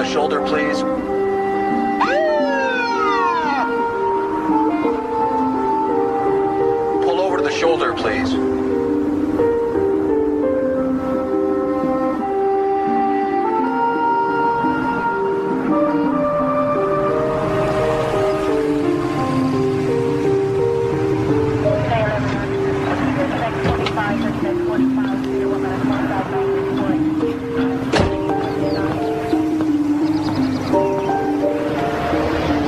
the shoulder, please. Pull over to the shoulder, please.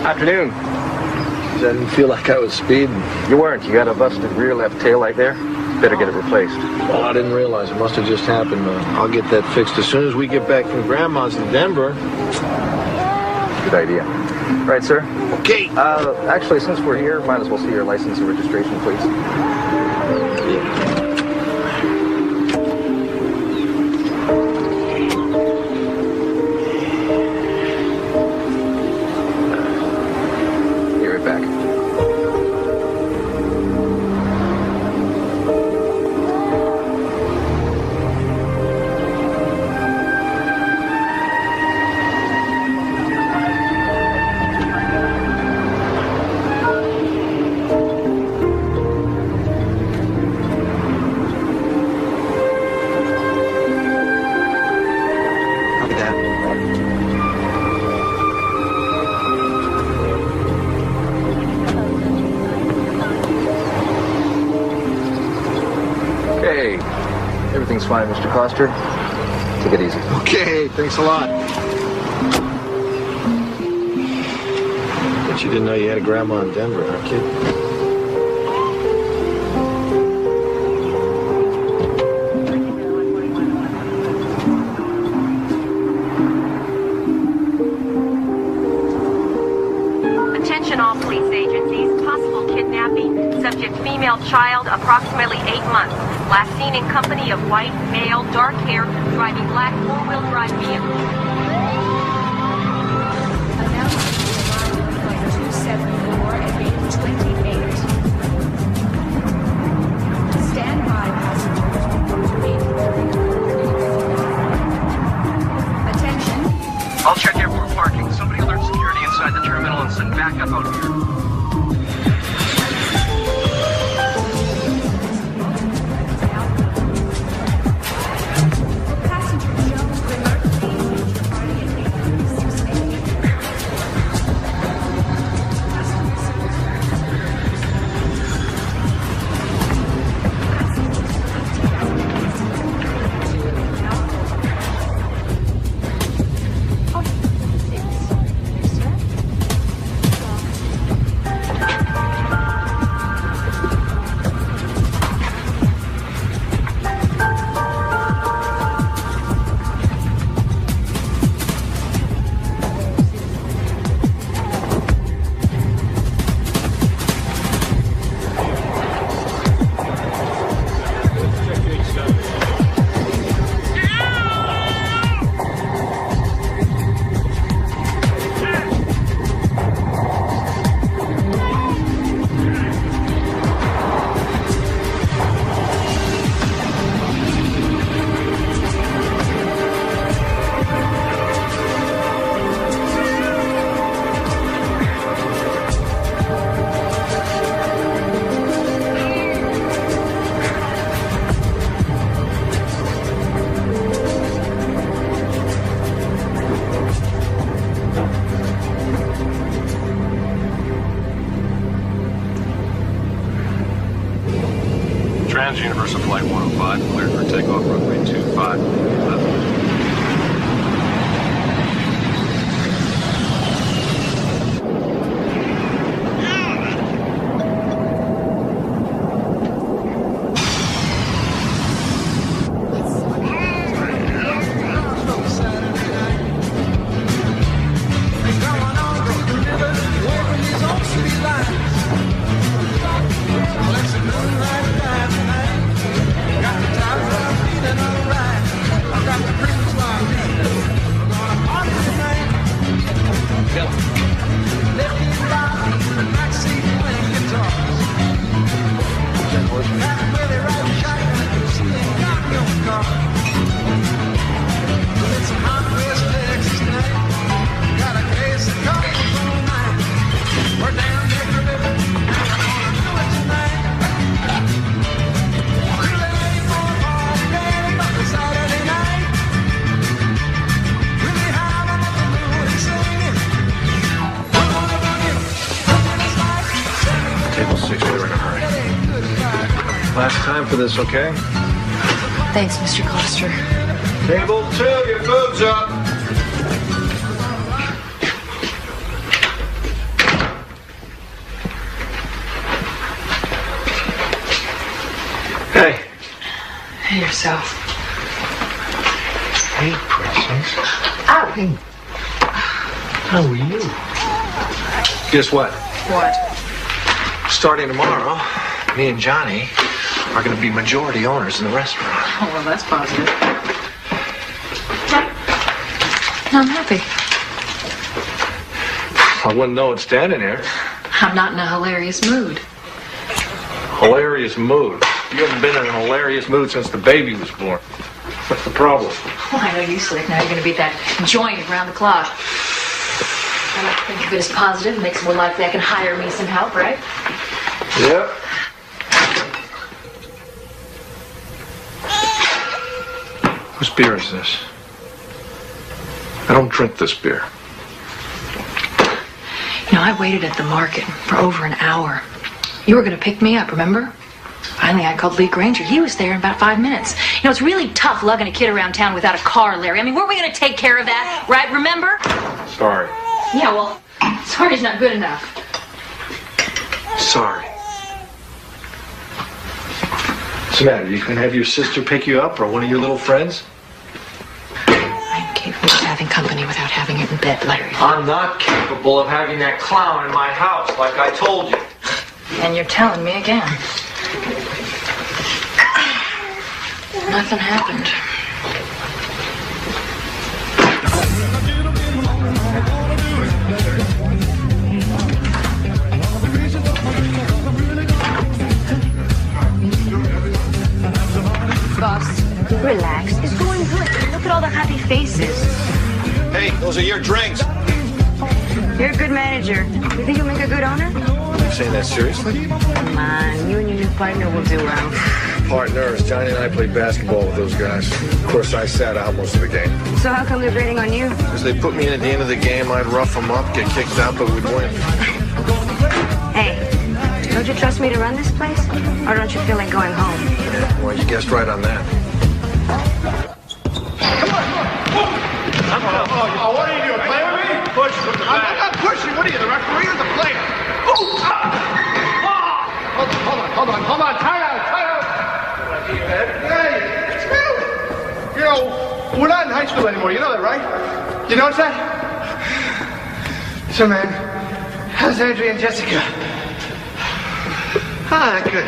Afternoon. I didn't feel like I was speeding. You weren't. You got a busted rear left tail light there. Better get it replaced. Well, I didn't realize. It must have just happened. I'll get that fixed as soon as we get back from Grandma's in Denver. Good idea. Right, sir? Okay. Actually, since we're here, might as well see your license and registration, please. Yeah. Everything's fine, Mr. Coster. Take it easy. Okay, thanks a lot. Bet you didn't know you had a grandma in Denver, huh, kid? Attention all police agencies. Possible kidnapping. Subject female child, approximately 8 months. Last seen in company of white, male, dark hair, driving black four-wheel drive vehicle. Announcement flight 274 at 8:28. Stand by, passengers. Attention. I'll check airport parking. Somebody alert security inside the terminal and send backup out here. Trans-Universal Flight 105, cleared for takeoff runway 25. Last time for this, okay? Thanks, Mr. Coster. Table 2, your food's up. Hey. Hey, yourself. Hey, princess. Ow! Hey. How are you? Guess what? What? Starting tomorrow, me and Johnny are going to be majority owners in the restaurant. Oh, well, that's positive. I'm happy. I wouldn't know it standing here. I'm not in a hilarious mood. Hilarious mood. You haven't been in a hilarious mood since the baby was born. What's the problem? Well, I know you slick. Now you're going to be at that joint around the clock. I like to think of it as positive. Makes it more likely I can hire me some help, right? Yep. Whose beer is this? I don't drink this beer. You know, I waited at the market for over an hour. You were going to pick me up, remember? Finally, I called Lee Granger. He was there in about 5 minutes. You know, it's really tough lugging a kid around town without a car, Larry. I mean, weren't we going to take care of that, right? Remember? Sorry. Yeah, well, sorry's not good enough. Sorry. What's the matter? You can have your sister pick you up or one of your little friends? I'm capable of having company without having it in bed, Larry. I'm not capable of having that clown in my house, like I told you. And you're telling me again. Nothing happened. Boss, relax. It's going good. Look at all the happy faces. Hey, those are your drinks. You're a good manager. You think you'll make a good owner? You saying that seriously? Come on, you and your new partner will do well. Partners, Johnny and I played basketball with those guys. Of course, I sat out most of the game. So how come they're grading on you? Because they put me in at the end of the game, I'd rough them up, get kicked out, but we'd win. Hey, don't you trust me to run this place? Or don't you feel like going home? Yeah, well, you guessed right on that. Oh, what are you doing? Play with me? Push from the back. I'm not pushing. What are you, the referee or the player? Oh! Hold on. Tie out. Hey, you know, we're not in high school anymore. You know that, right? You notice that? So, man, how's Andrea and Jessica? Good.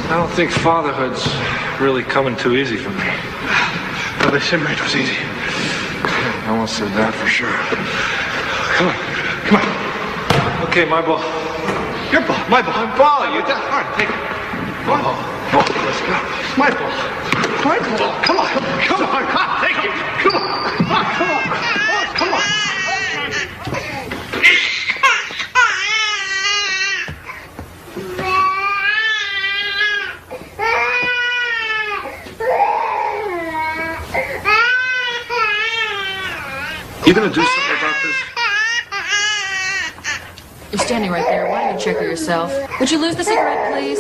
I don't think fatherhood's really coming too easy for me. Well, they said marriage was easy. No one said that for sure. Come on. Okay, my ball. Your ball. My ball. My ball, you All right, take it. Ball. Let's go. My ball. Come on. Take it. Come on. You gonna do something about this? You're standing right there. Why don't you check her yourself? Would you lose the cigarette, please?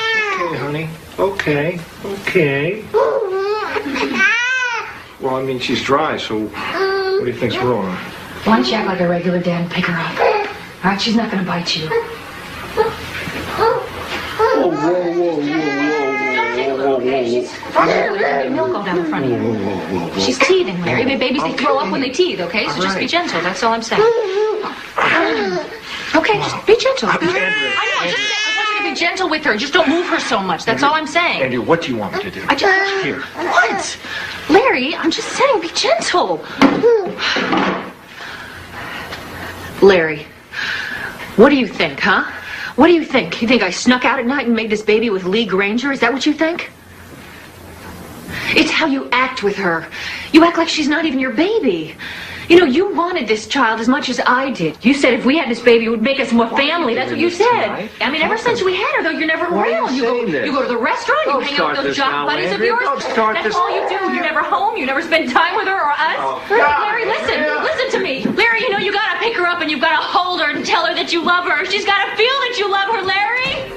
Okay, honey. Okay. Well, I mean, she's dry, so what do you think's wrong? Why don't you act like a regular dad and pick her up? All right, she's not going to bite you. Whoa. She's letting milk all down the front of you. She's teething, Larry. Babies, they throw up when they teeth, okay? So just be gentle. That's all I'm saying. Okay, just be gentle. I want you to be gentle with her. Just don't move her so much. That's all I'm saying. Andrew, what do you want me to do? Here. What? Larry, I'm just saying, be gentle. Larry, what do you think, huh? What do you think? You think I snuck out at night and made this baby with Lee Granger? Is that what you think? It's how you act with her. You act like she's not even your baby. You know, you wanted this child as much as I did. You said if we had this baby, it would make us more family. That's what you said. I mean, ever since we had her, though, you're never around. You go to the restaurant, you hang out with those jock buddies of yours. That's all you do. You're never home. You never spend time with her or us. Larry, listen to me. Larry, you know, you gotta pick her up and you've gotta hold her and tell her that you love her. She's gotta feel that you love her, Larry.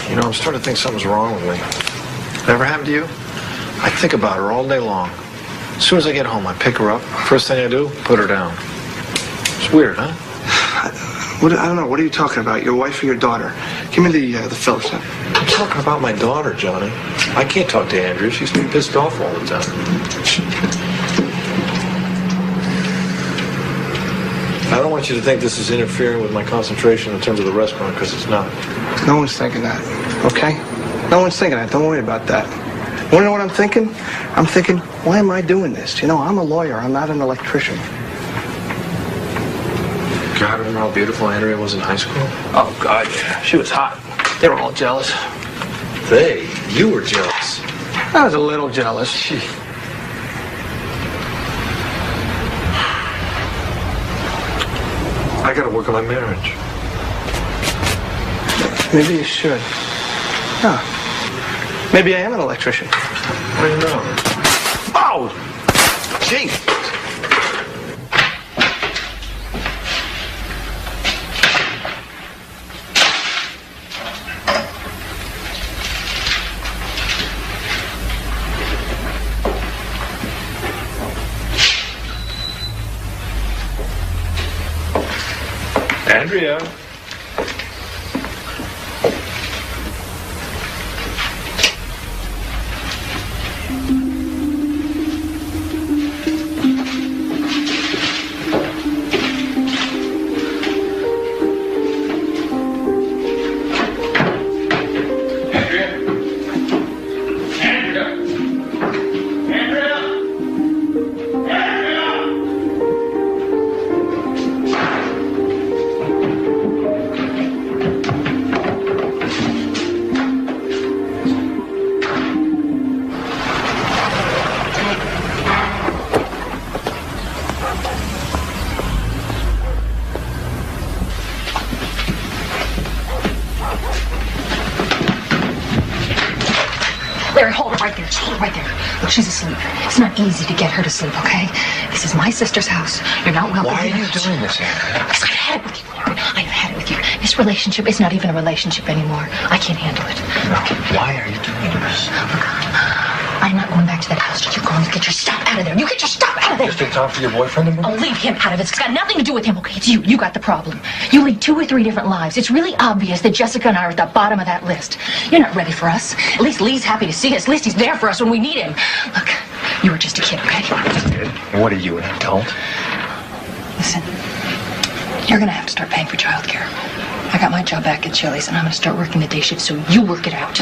You know, I'm starting to think something's wrong with me. Ever happened to you? I think about her all day long. As soon as I get home, I pick her up. First thing I do, put her down. It's weird, huh? I don't know. What are you talking about? Your wife or your daughter? Give me the Phillips. I'm talking about my daughter, Johnny. I can't talk to Andrea. She's been pissed off all the time. I don't want you to think this is interfering with my concentration in terms of the restaurant, because it's not. No one's thinking that, okay? No one's thinking that. Don't worry about that. Want to know what I'm thinking? I'm thinking, why am I doing this? You know, I'm a lawyer. I'm not an electrician. God, remember how beautiful Andrea was in high school? Oh, God, yeah. She was hot. They were all jealous. You were jealous. I was a little jealous. I gotta work on my marriage. Maybe you should. Huh. Maybe I am an electrician. How do you know? Oh! Gee! Andrea. She's asleep. It's not easy to get her to sleep, okay? This is my sister's house. You're not welcome. Why are you doing this, Andrea? Because I've had it with you, Larry. I've had it with you. This relationship is not even a relationship anymore. I can't handle it. No, why are you doing this? Look, I'm not going back to that house till you go and get your stuff out of there. You get your stuff out of there. Just in time for your boyfriend to move? I'll leave him out of it. It's got nothing to do with him, okay? It's you. You got the problem. You lead 2 or 3 different lives. It's really obvious that Jessica and I are at the bottom of that list. You're not ready for us. At least Lee's happy to see us. At least he's there for us when we need him. Look, you were just a kid, okay? What are you, an adult? Listen, you're gonna have to start paying for childcare. I got my job back at Chili's, and I'm gonna start working the day shift, so you work it out.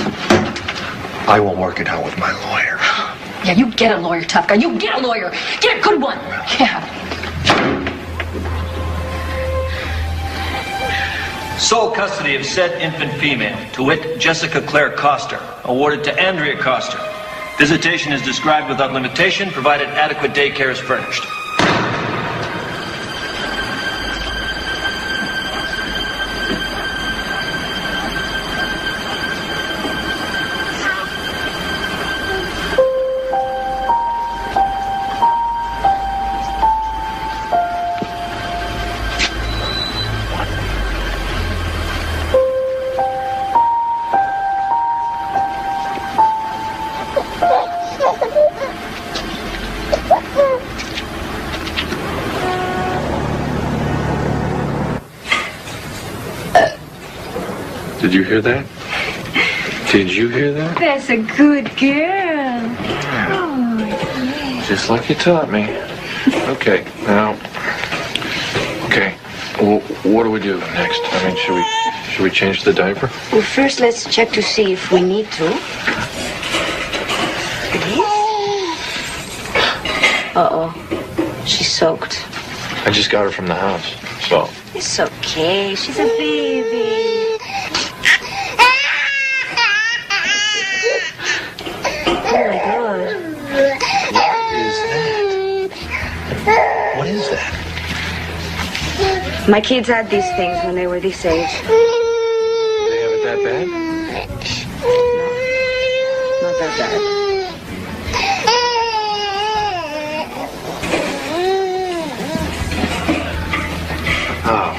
I won't work it out with my lawyer. Yeah, you get a lawyer, tough guy. You get a lawyer. Get a good one. Yeah. Sole custody of said infant female, to wit, Jessica Claire Coster, awarded to Andrea Coster. Visitation is described without limitation, provided adequate daycare is furnished. Did you hear that? Did you hear that? That's a good girl. Oh, Just like you taught me. Okay, now. Well, what do we do next? I mean, should we change the diaper? Well, first let's check to see if we need to. Uh-oh. She's soaked. I just got her from the house, so... It's okay. She's a baby. Oh, my God. What is that? My kids had these things when they were this age. They have it that bad? No, not that bad. Oh.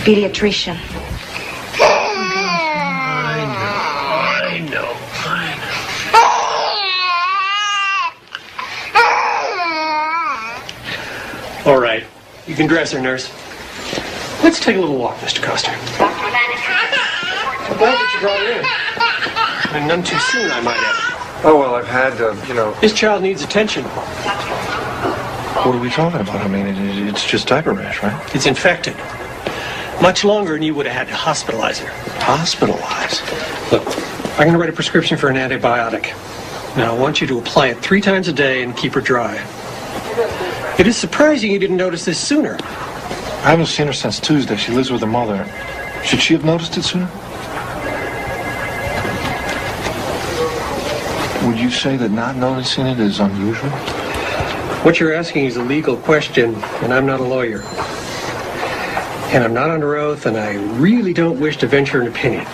Pediatrician. I know. All right. You can dress her, nurse. Let's take a little walk, Mr. Coster. I'm glad that you brought her in. And none too soon, I might add. Oh, well, I've had, This child needs attention. What are we talking about? I mean, it's just diaper rash, right? It's infected. Much longer than you would have had to hospitalize her. Hospitalized? Look, I'm going to write a prescription for an antibiotic. Now, I want you to apply it 3 times a day and keep her dry. It is surprising you didn't notice this sooner. I haven't seen her since Tuesday. She lives with her mother. Should she have noticed it sooner? Would you say that not noticing it is unusual? What you're asking is a legal question, and I'm not a lawyer. And I'm not under oath, and I really don't wish to venture an opinion,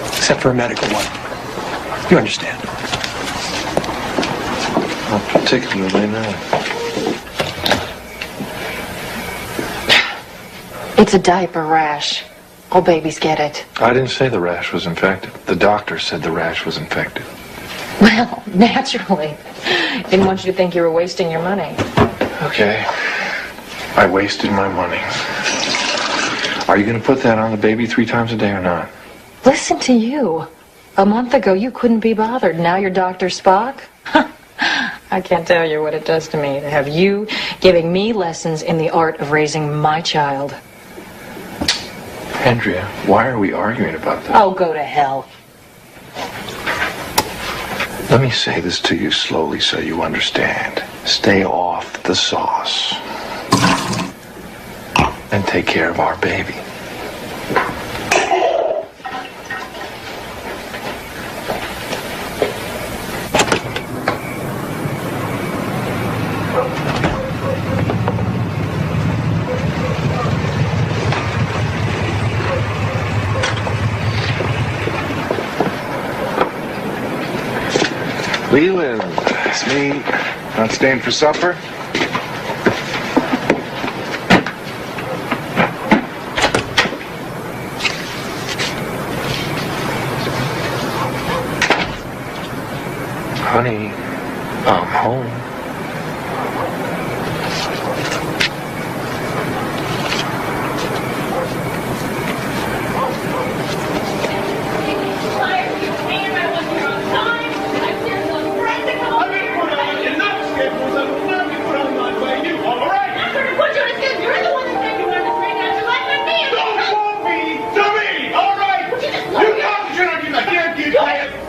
except for a medical one. You understand? Not particularly, no. It's a diaper rash. All babies get it. I didn't say the rash was infected. The doctor said the rash was infected. Well, naturally. Didn't want you to think you were wasting your money. Okay. I wasted my money. Are you going to put that on the baby 3 times a day or not? Listen to you. A month ago, you couldn't be bothered. Now you're Dr. Spock? I can't tell you what it does to me to have you giving me lessons in the art of raising my child. Andrea, why are we arguing about that? Oh, go to hell. Let me say this to you slowly so you understand. Stay off the sauce. And take care of our baby. Leland, it's me. Not staying for supper? Honey, I'm home.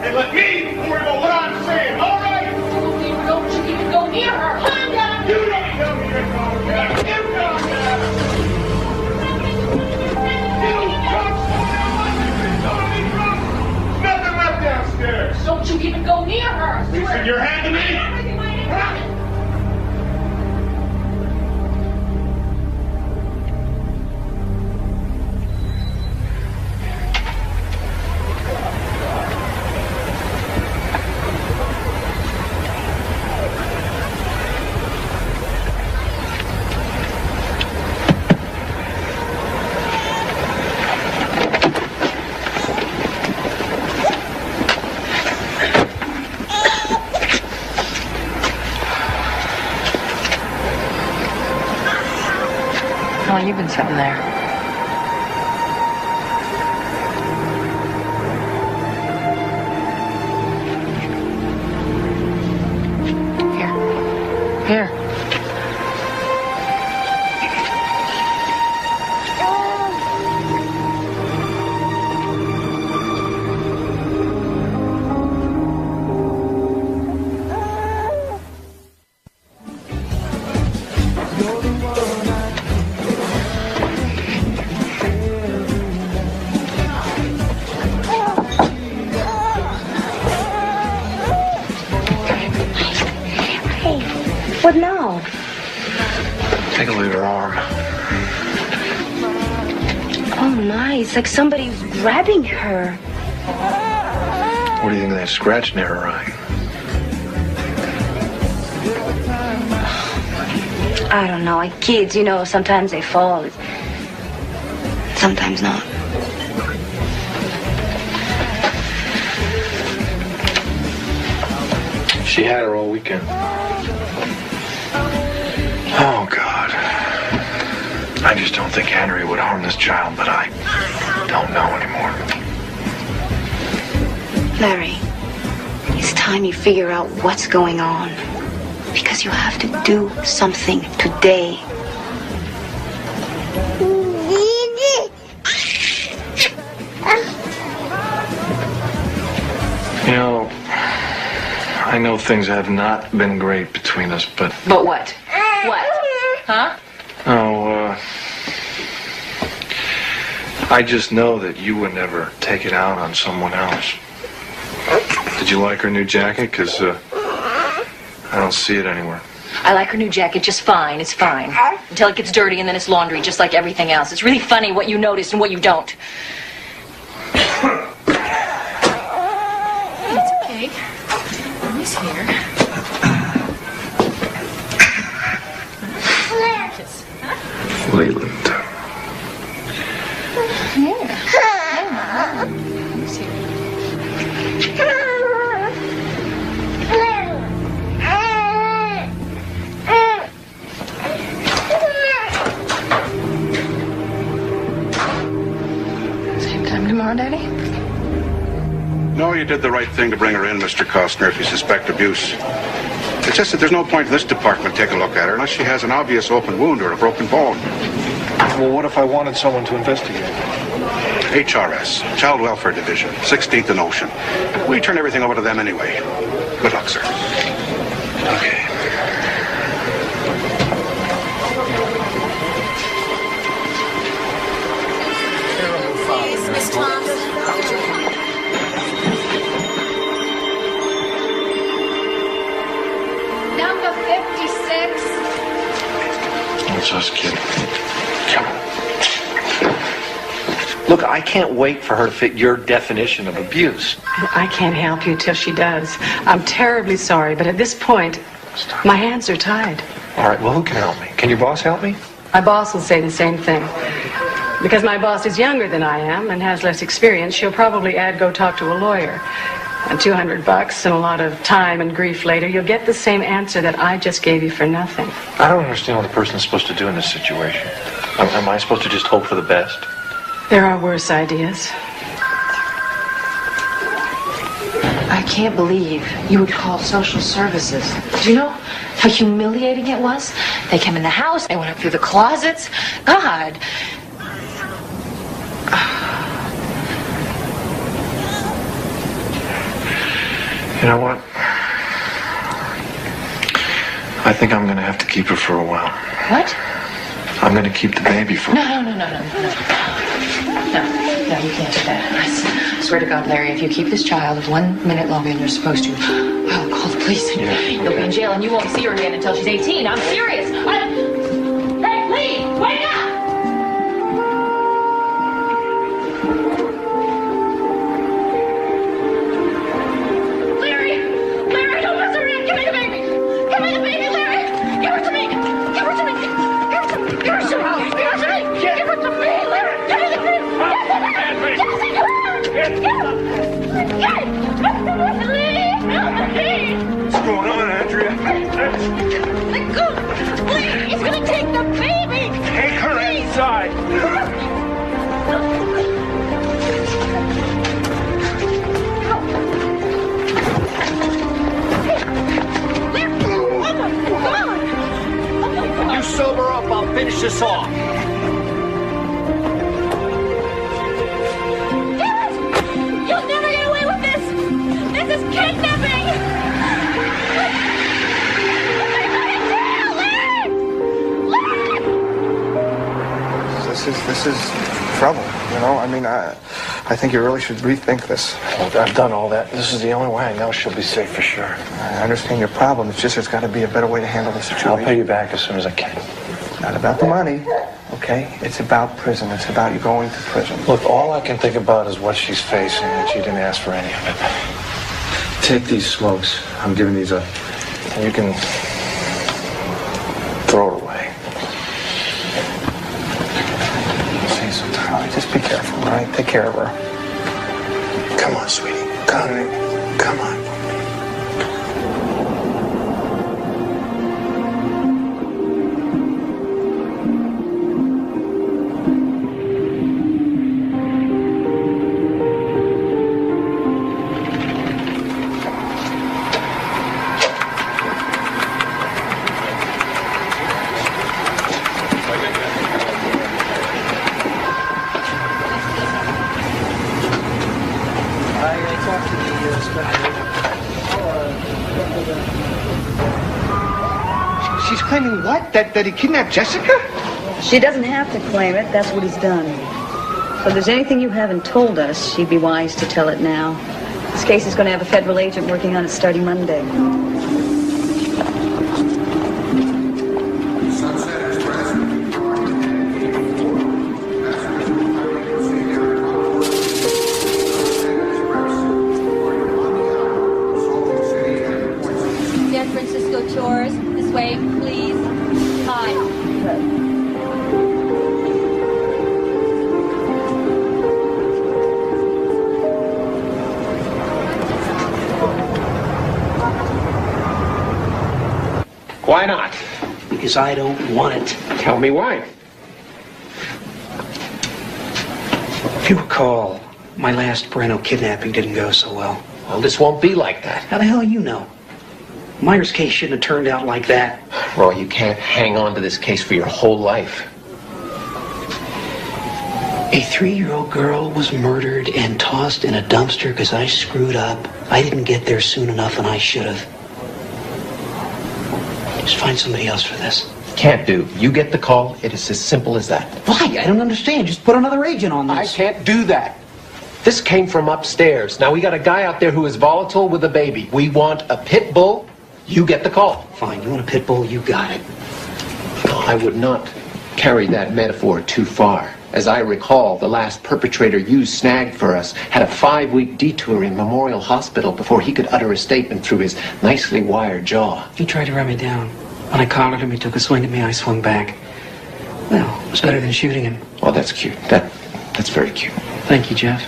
And let me worry about what I'm saying, all right? Don't you even go near her. Calm down. You don't tell me you're calm down. You calm down. You drunk. Totally drunk. Nothing left downstairs. Don't you even go near her. Listen your hand to me. Huh? How long you been sitting there? Here. Take a look at her arm. Oh my, it's like somebody's grabbing her. What do you think of that scratch near her eye? I don't know, like kids, you know, sometimes they fall. Sometimes not. She had her all weekend. Oh, God. I just don't think Henry would harm this child, but I don't know anymore. Larry, it's time you figure out what's going on. Because you have to do something today. You know, I know things have not been great between us, but... But what? What? Huh? Oh, I just know that you would never take it out on someone else. Did you like her new jacket? Because, I don't see it anywhere. I like her new jacket just fine. It's fine. Until it gets dirty and then it's laundry, just like everything else. It's really funny what you notice and what you don't. It's okay. Mommy's here. Leland. Here. Mommy's here. Same time tomorrow, Daddy? No, you did the right thing to bring her in, Mr. Costner, if you suspect abuse. It's just that there's no point in this department taking a look at her unless she has an obvious open wound or a broken bone. Well, what if I wanted someone to investigate? HRS, Child Welfare Division, 16th and Ocean. We turn everything over to them anyway. Good luck, sir. Okay. Please, Miss Thompson. Number 56. It's us, kid. Come on. Look, I can't wait for her to fit your definition of abuse. I can't help you till she does. I'm terribly sorry, but at this point, my hands are tied. All right, well, who can help me? Can your boss help me? My boss will say the same thing. Because my boss is younger than I am and has less experience, she'll probably add go talk to a lawyer. And $200 and a lot of time and grief later, you'll get the same answer that I just gave you for nothing. I don't understand what a person's supposed to do in this situation. Am I supposed to just hope for the best? There are worse ideas. I can't believe you would call social services. Do you know how humiliating it was? They came in the house, they went up through the closets. God. You know what? I think I'm going to have to keep her for a while. What? I'm going to keep the baby for... No, you can't do that. I swear to God, Larry, if you keep this child 1 minute longer than you're supposed to, I'll call the police and you'll be in jail and you won't see her again until she's 18. I'm serious. Hey, Lee, wake up! Larry, don't mess around. Give me the baby. Give me the baby, Larry. Give her to me. Give her to me. Give her to me. Give her to me. Give her to me, Larry. Give me the baby. What's going on, Andrea? Let go! Please! He's gonna take the baby! Take her inside! When you sober up, I'll finish this off. You'll never get away with this! This is kidnapping! This is trouble, you know? I mean, I think you really should rethink this. Look, I've done all that. This is the only way I know she'll be safe for sure. I understand your problem. It's just there's got to be a better way to handle the situation. I'll pay you back as soon as I can. not about the money, okay? It's about prison. It's about you going to prison. Look, all I can think about is what she's facing, and she didn't ask for any of it. Take these smokes. I'm giving these up. And you can throw it away. See you sometime. All right, just be careful, all right? Take care of her. Come on, sweetie. Come on. She's claiming what? That he kidnapped Jessica? She doesn't have to claim it. That's what he's done. So if there's anything you haven't told us, she'd be wise to tell it now. This case is going to have a federal agent working on it starting Monday. San Francisco Tours, this way, please. Hi. Why not? Because I don't want it. Tell me why. If you recall, my last Breno kidnapping didn't go so well. Well, this won't be like that. How the hell you know? Myers' case shouldn't have turned out like that. Roy, you can't hang on to this case for your whole life. A 3-year-old girl was murdered and tossed in a dumpster because I screwed up. I didn't get there soon enough, and I should have. Just find somebody else for this. Can't do. You get the call. It is as simple as that. Why? I don't understand. Just put another agent on this. I can't do that. This came from upstairs. Now, we got a guy out there who is volatile with a baby. We want a pit bull. You get the call. Fine. You want a pit bull? You got it. I would not carry that metaphor too far. As I recall, the last perpetrator you snagged for us had a 5-week detour in Memorial Hospital before he could utter a statement through his nicely wired jaw. He tried to run me down. When I collared him, he took a swing at me. I swung back. Well, it was better than shooting him. Oh, that's cute. That's very cute. Thank you, Jeff.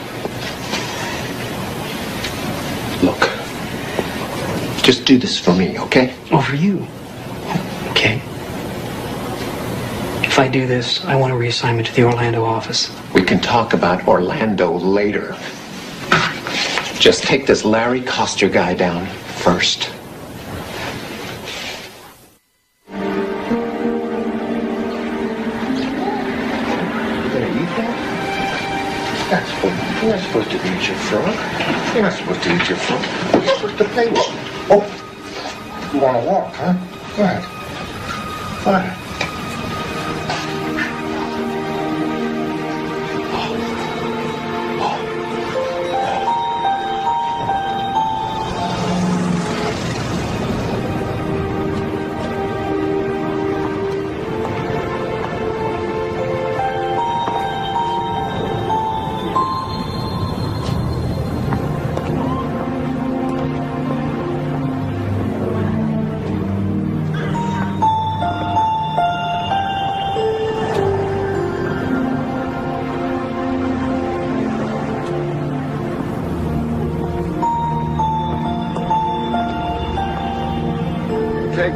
Look, just do this for me, okay? Oh, for you? Okay. If I do this, I want a reassignment to the Orlando office. We can talk about Orlando later. Just take this Larry Coster guy down first. You're not supposed to eat your frog. You're not supposed to eat your frog. You're supposed to play with it. Oh, you want to walk, huh? Go ahead. Fine.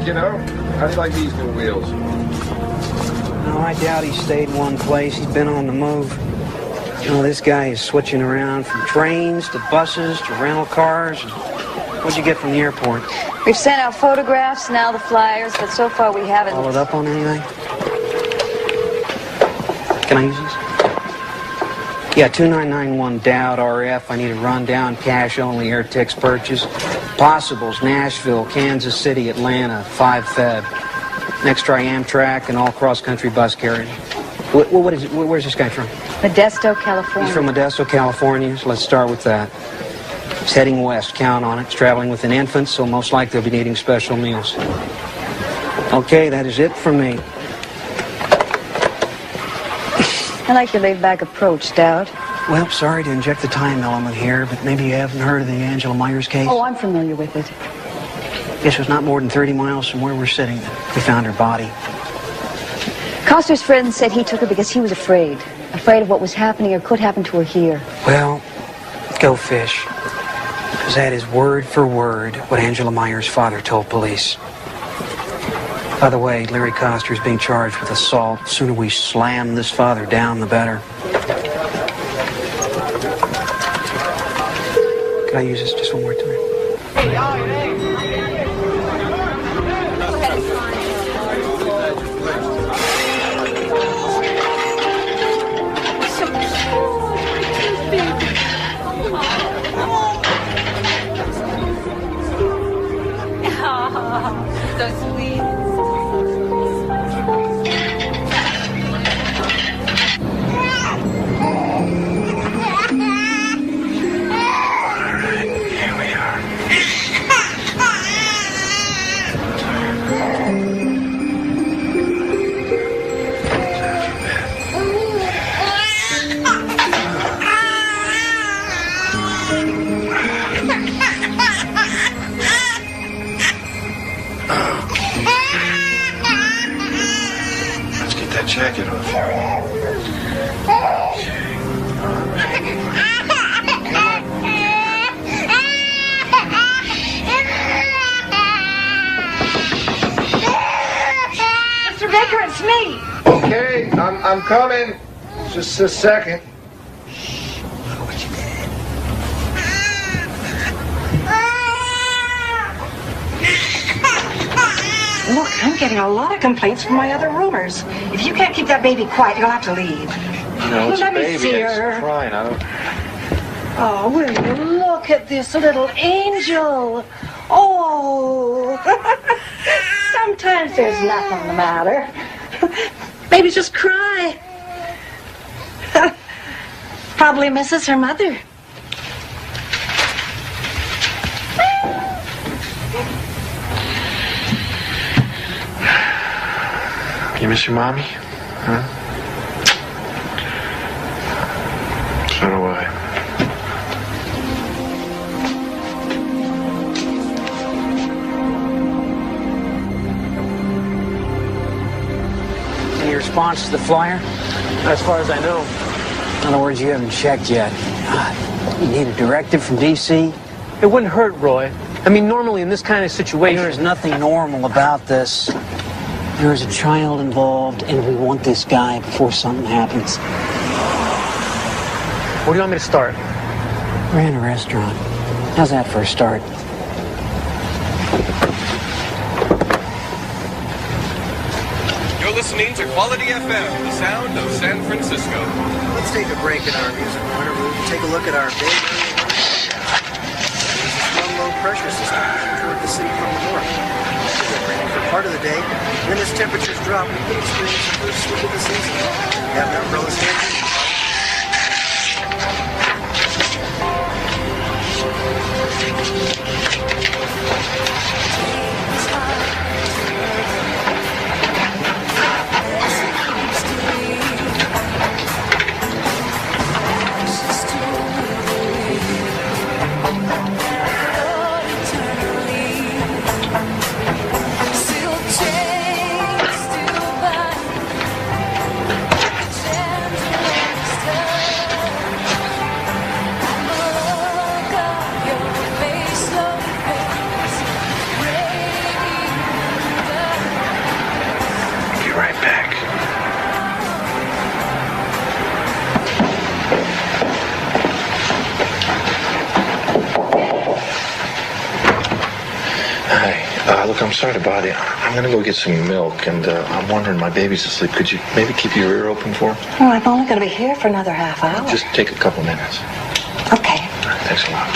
You know? How do you like these new wheels? No, I doubt he stayed in one place. He's been on the move. You know, this guy is switching around from trains to buses to rental cars. What'd you get from the airport? We've sent out photographs, now the flyers, but so far we haven't... Followed up on anything? Can I use these? Yeah, 2991 Dowd RF. I need a rundown, cash only, air text purchase. Possibles, Nashville, Kansas City, Atlanta, 5 Feb. Next try Amtrak and all cross-country bus carriage. What is it? Where's this guy from? Modesto, California. He's from Modesto, California, so let's start with that. He's heading west, count on it. He's traveling with an infant, so most likely they'll be needing special meals. Okay, that is it from me. I like your laid-back approach, Dowd. Well, sorry to inject the time element here, but maybe you haven't heard of the Angela Myers case? Oh, I'm familiar with it. It was not more than 30 miles from where we're sitting that we found her body. Coster's friend said he took her because he was afraid of what was happening or could happen to her here. Well, go fish. Because that is word for word what Angela Myers' father told police. By the way, Larry Coster is being charged with assault. The sooner we slam this father down, the better. Can I use this just one more time? So sweet. Jacket off. Mr. Baker, it's me. Okay, I'm coming. Just a second. Look, I'm getting a lot of complaints from my other roomers. If you can't keep that baby quiet, you'll have to leave. No, it's Let a me baby. see It's her. crying. I don't... Oh, will you look at this little angel? Oh, sometimes there's nothing the matter. Babies just cry. Probably misses her mother. You miss your mommy? Huh? So do I. Any response to the flyer? As far as I know. In other words, you haven't checked yet. God, you need a directive from D.C.? It wouldn't hurt, Roy. I mean, normally in this kind of situation... There is nothing normal about this. There is a child involved, and we want this guy before something happens. Where do you want me to start? We're in a restaurant. How's that for a start? You're listening to Quality FM, the sound of San Francisco. Let's take a break in our music corner. We'll take a look at our big low pressure system toward the city from the north. For part of the day, when as temperatures drop, we can experience the first slip of the season. We have an umbrella standing. Look, I'm sorry to bother you. I'm gonna go get some milk, and I'm wondering, my baby's asleep. Could you maybe keep your ear open for her? Oh, I'm only going to be here for another half hour. Just take a couple minutes. Okay. All right, thanks a lot.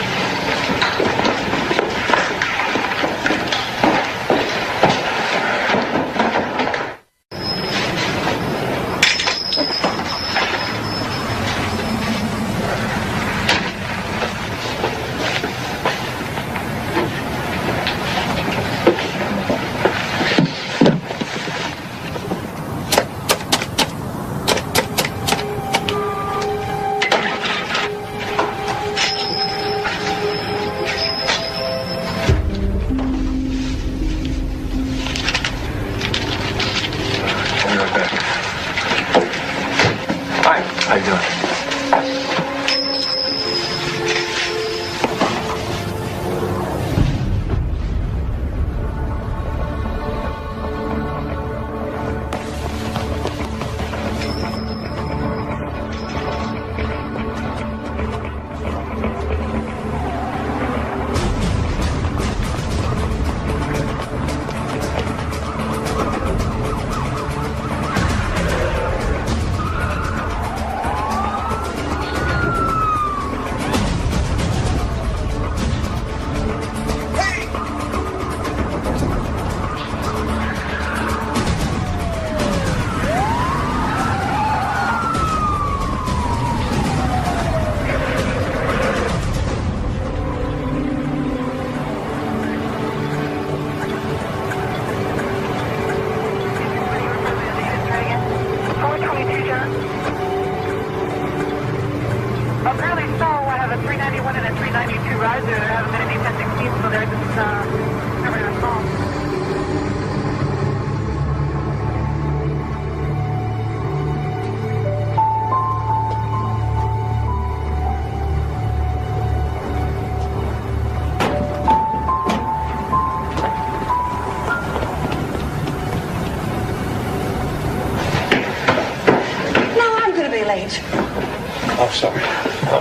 How you doing?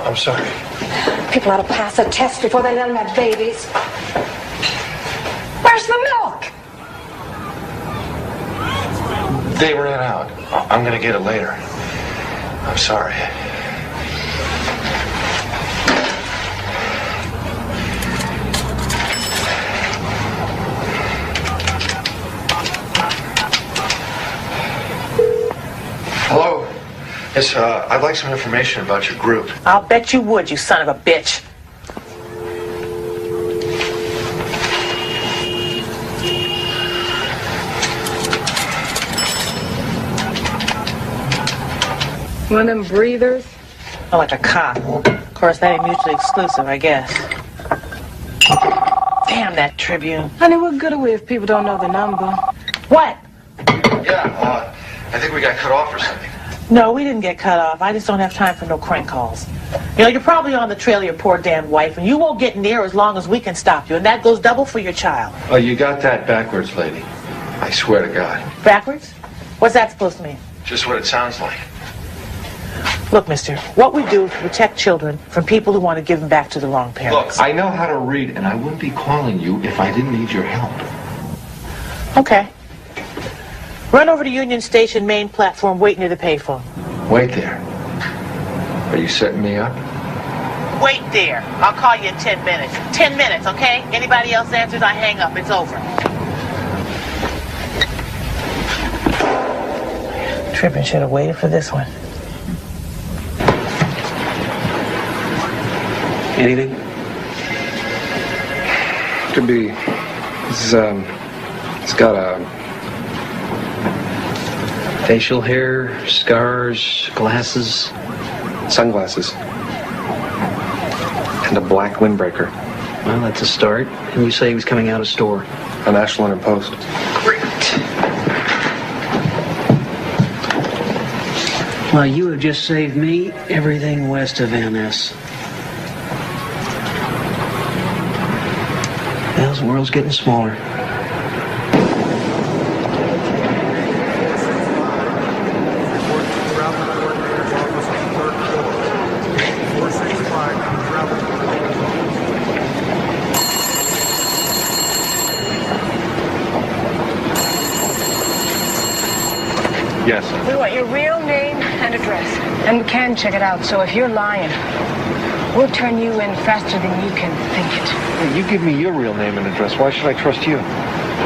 I'm sorry. People ought to pass a test before they let them have babies. Where's the milk? They ran out. I'm gonna get it later. I'm sorry. Hello? Yes, I'd like some information about your group. I'll bet you would, you son of a bitch. One of them breathers? Oh, like a cop. Of course, that ain't mutually exclusive, I guess. Damn that Tribune. Honey, what good are we if people don't know the number? What? Yeah, I think we got cut off or something. No, we didn't get cut off. I just don't have time for no crank calls. You know, you're probably on the trail of your poor damn wife, and you won't get near as long as we can stop you, and that goes double for your child. Oh, you got that backwards, lady. I swear to God. Backwards? What's that supposed to mean? Just what it sounds like. Look, mister, what we do is protect children from people who want to give them back to the wrong parents. Look, I know how to read, and I wouldn't be calling you if I didn't need your help. Okay. Run over to Union Station main platform, wait near the payphone. Wait there. Are you setting me up? Wait there. I'll call you in 10 minutes. 10 minutes, okay? Anybody else answers, I hang up. It's over. Trippin' should have waited for this one. Anything? Could be. It's got a Facial hair, scars, glasses. sunglasses and a black windbreaker. Well, that's a start. And you say he was coming out of store. A National London Post. Great. Well, you have just saved me everything west of MS. Well, the world's getting smaller. Yes. We want your real name and address. And we can check it out, so if you're lying, we'll turn you in faster than you can think it. Hey, you give me your real name and address. Why should I trust you?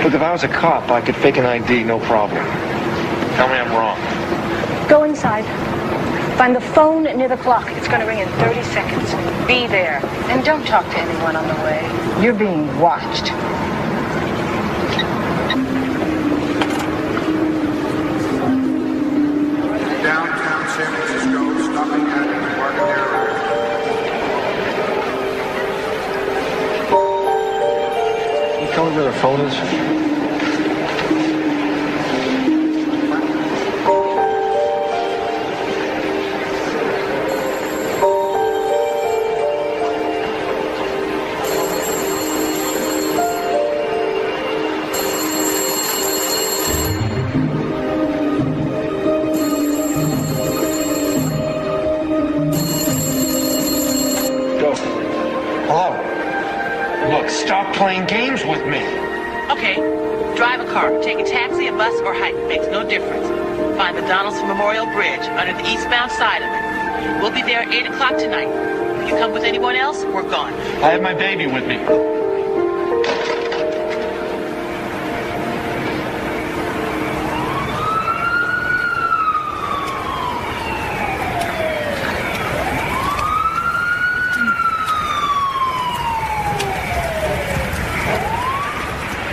Look, if I was a cop, I could fake an ID, no problem. Tell me I'm wrong. Go inside. Find the phone near the clock. It's going to ring in 30 seconds. Be there. And don't talk to anyone on the way. You're being watched. Downtown San Francisco, stopping at Embarcadero. Can you tell me where their phone is? playing games with me. Okay, drive a car, take a taxi, a bus, or hike. Makes no difference. Find the Donaldson Memorial Bridge under the eastbound side of it. We'll be there at 8 o'clock tonight. If you come with anyone else, we're gone. I have my baby with me.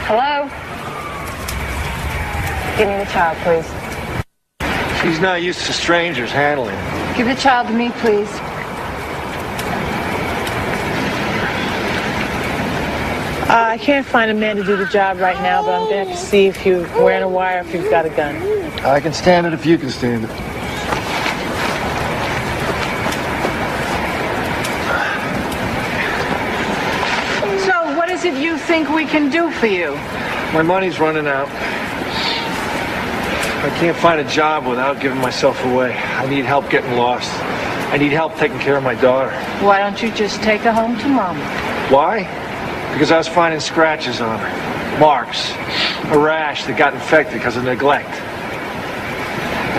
Hello? Give me the child, please. She's not used to strangers handling her. Give the child to me, please. I can't find a man to do the job right now, but I'm going to have to see if you're wearing a wire or if you've got a gun. I can stand it if you can stand it. So, what is it you think we can do for you? My money's running out. I can't find a job without giving myself away. I need help getting lost. I need help taking care of my daughter. Why don't you just take her home to Mama? Why? Because I was finding scratches on her. Marks. A rash that got infected because of neglect.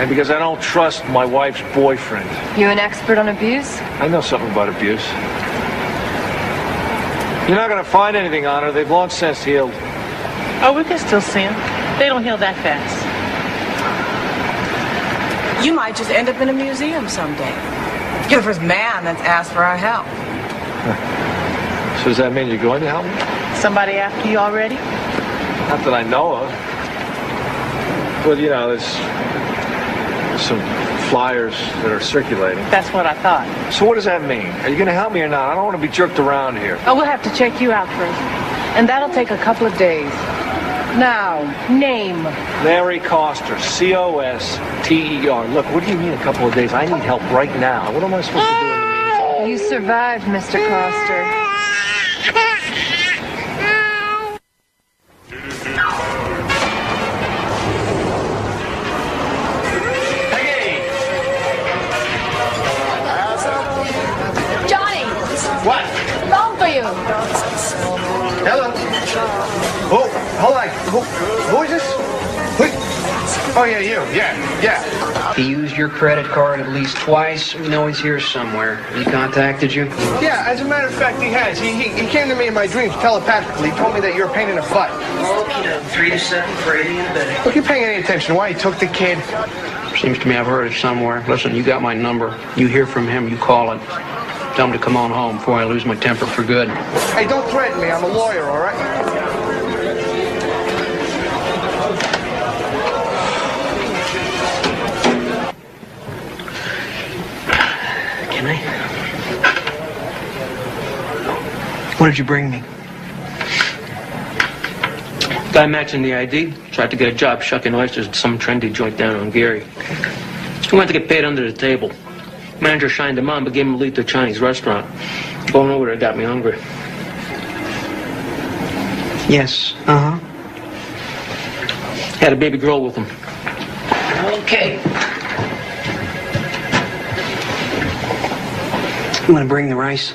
And because I don't trust my wife's boyfriend. You an expert on abuse? I know something about abuse. You're not going to find anything on her. They've long since healed. Oh, we can still see them. They don't heal that fast. You might just end up in a museum someday. You're the first man that's asked for our help. So does that mean you're going to help me? Somebody after you already? Not that I know of. Well, you know, there's some flyers that are circulating. That's what I thought. So what does that mean? Are you going to help me or not? I don't want to be jerked around here. Oh, we'll have to check you out first. And that'll take a couple of days. Now, name. Larry Coster, C-O-S-T-E-R. Look, what do you mean a couple of days? I need help right now. What am I supposed to do in the meantime? You survived, Mr. Coster. Johnny! What? Phone for you. Hello. Oh, hold on. Who is this? Oh, yeah, you. Yeah. He used your credit card at least twice. We know he's here somewhere. He contacted you? Yeah, as a matter of fact, he has. He came to me in my dreams telepathically. He told me that you're a pain in the butt. Okay, 3 to 7 for 80 in bed. Look, you're paying any attention. Why he took the kid? Seems to me I've heard it somewhere. Listen, you got my number. You hear from him, you call it. Tell him to come on home before I lose my temper for good. Hey, don't threaten me. I'm a lawyer, all right? Can I? What did you bring me? Guy matching the ID. Tried to get a job shucking oysters at some trendy joint down on Gary. He wanted to get paid under the table. Manager shined him on, but gave him a lead to a Chinese restaurant. Going over there got me hungry. Yes, Had a baby girl with him. Okay. You want to bring the rice?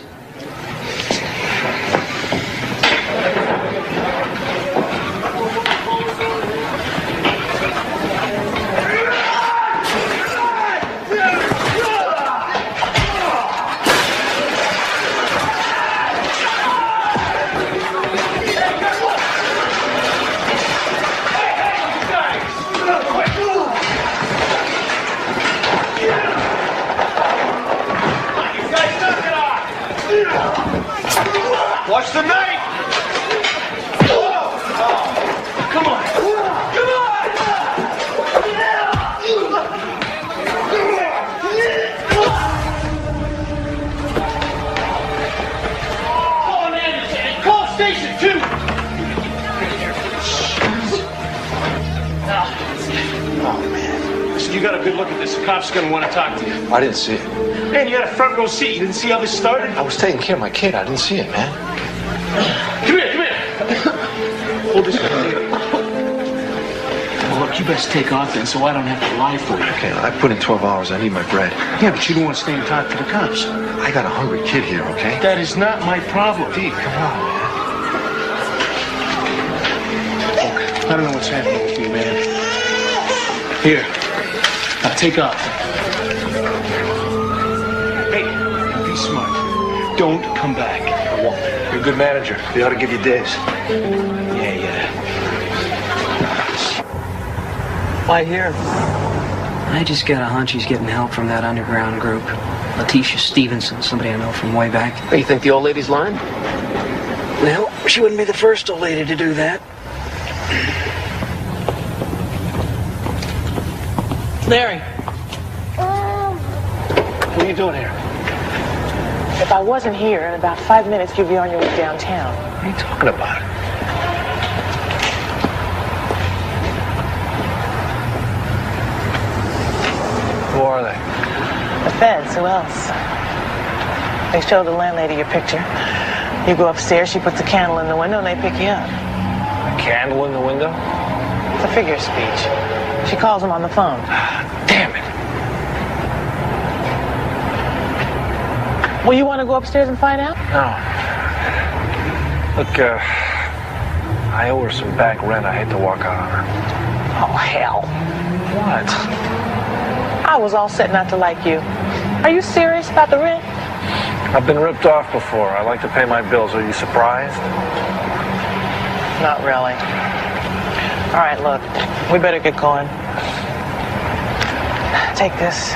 Watch the knife! Come on! Come on! Call an ambulance and call station 2! Oh, man. Listen, you got a good look at this. The cop's gonna want to talk to you. I didn't see it. Man, you had a front row seat. You didn't see how this started? I was taking care of my kid. I didn't see it, man. Come here. Hold this one. Well, look, you best take off then so I don't have to lie for you. Okay, I put in 12 hours. I need my bread. Yeah, but you don't want to stay and talk to the cops. I got a hungry kid here, okay? That is not my problem. Pete, come on, man. I don't know what's happening with you, man. Here. Now take off. Hey, be smart. Don't come back. I won't. You're a good manager. They ought to give you days. Yeah. Why here? I just got a hunch he's getting help from that underground group. Letitia Stevenson, somebody I know from way back. You think the old lady's lying? Well, she wouldn't be the first old lady to do that. Larry, What are you doing here? if I wasn't here, in about 5 minutes, you'd be on your way downtown. What are you talking about? Who are they? The feds, who else? They showed the landlady your picture. You go upstairs, she puts a candle in the window, and they pick you up. A candle in the window? It's a figure of speech. She calls them on the phone. Damn it. Well, you want to go upstairs and find out? No. Look, I owe her some back rent. I hate to walk out on her. Oh, hell. What? I was all set not to like you. Are you serious about the rent? I've been ripped off before. I like to pay my bills. Are you surprised? Not really. All right, look, we better get going. Take this.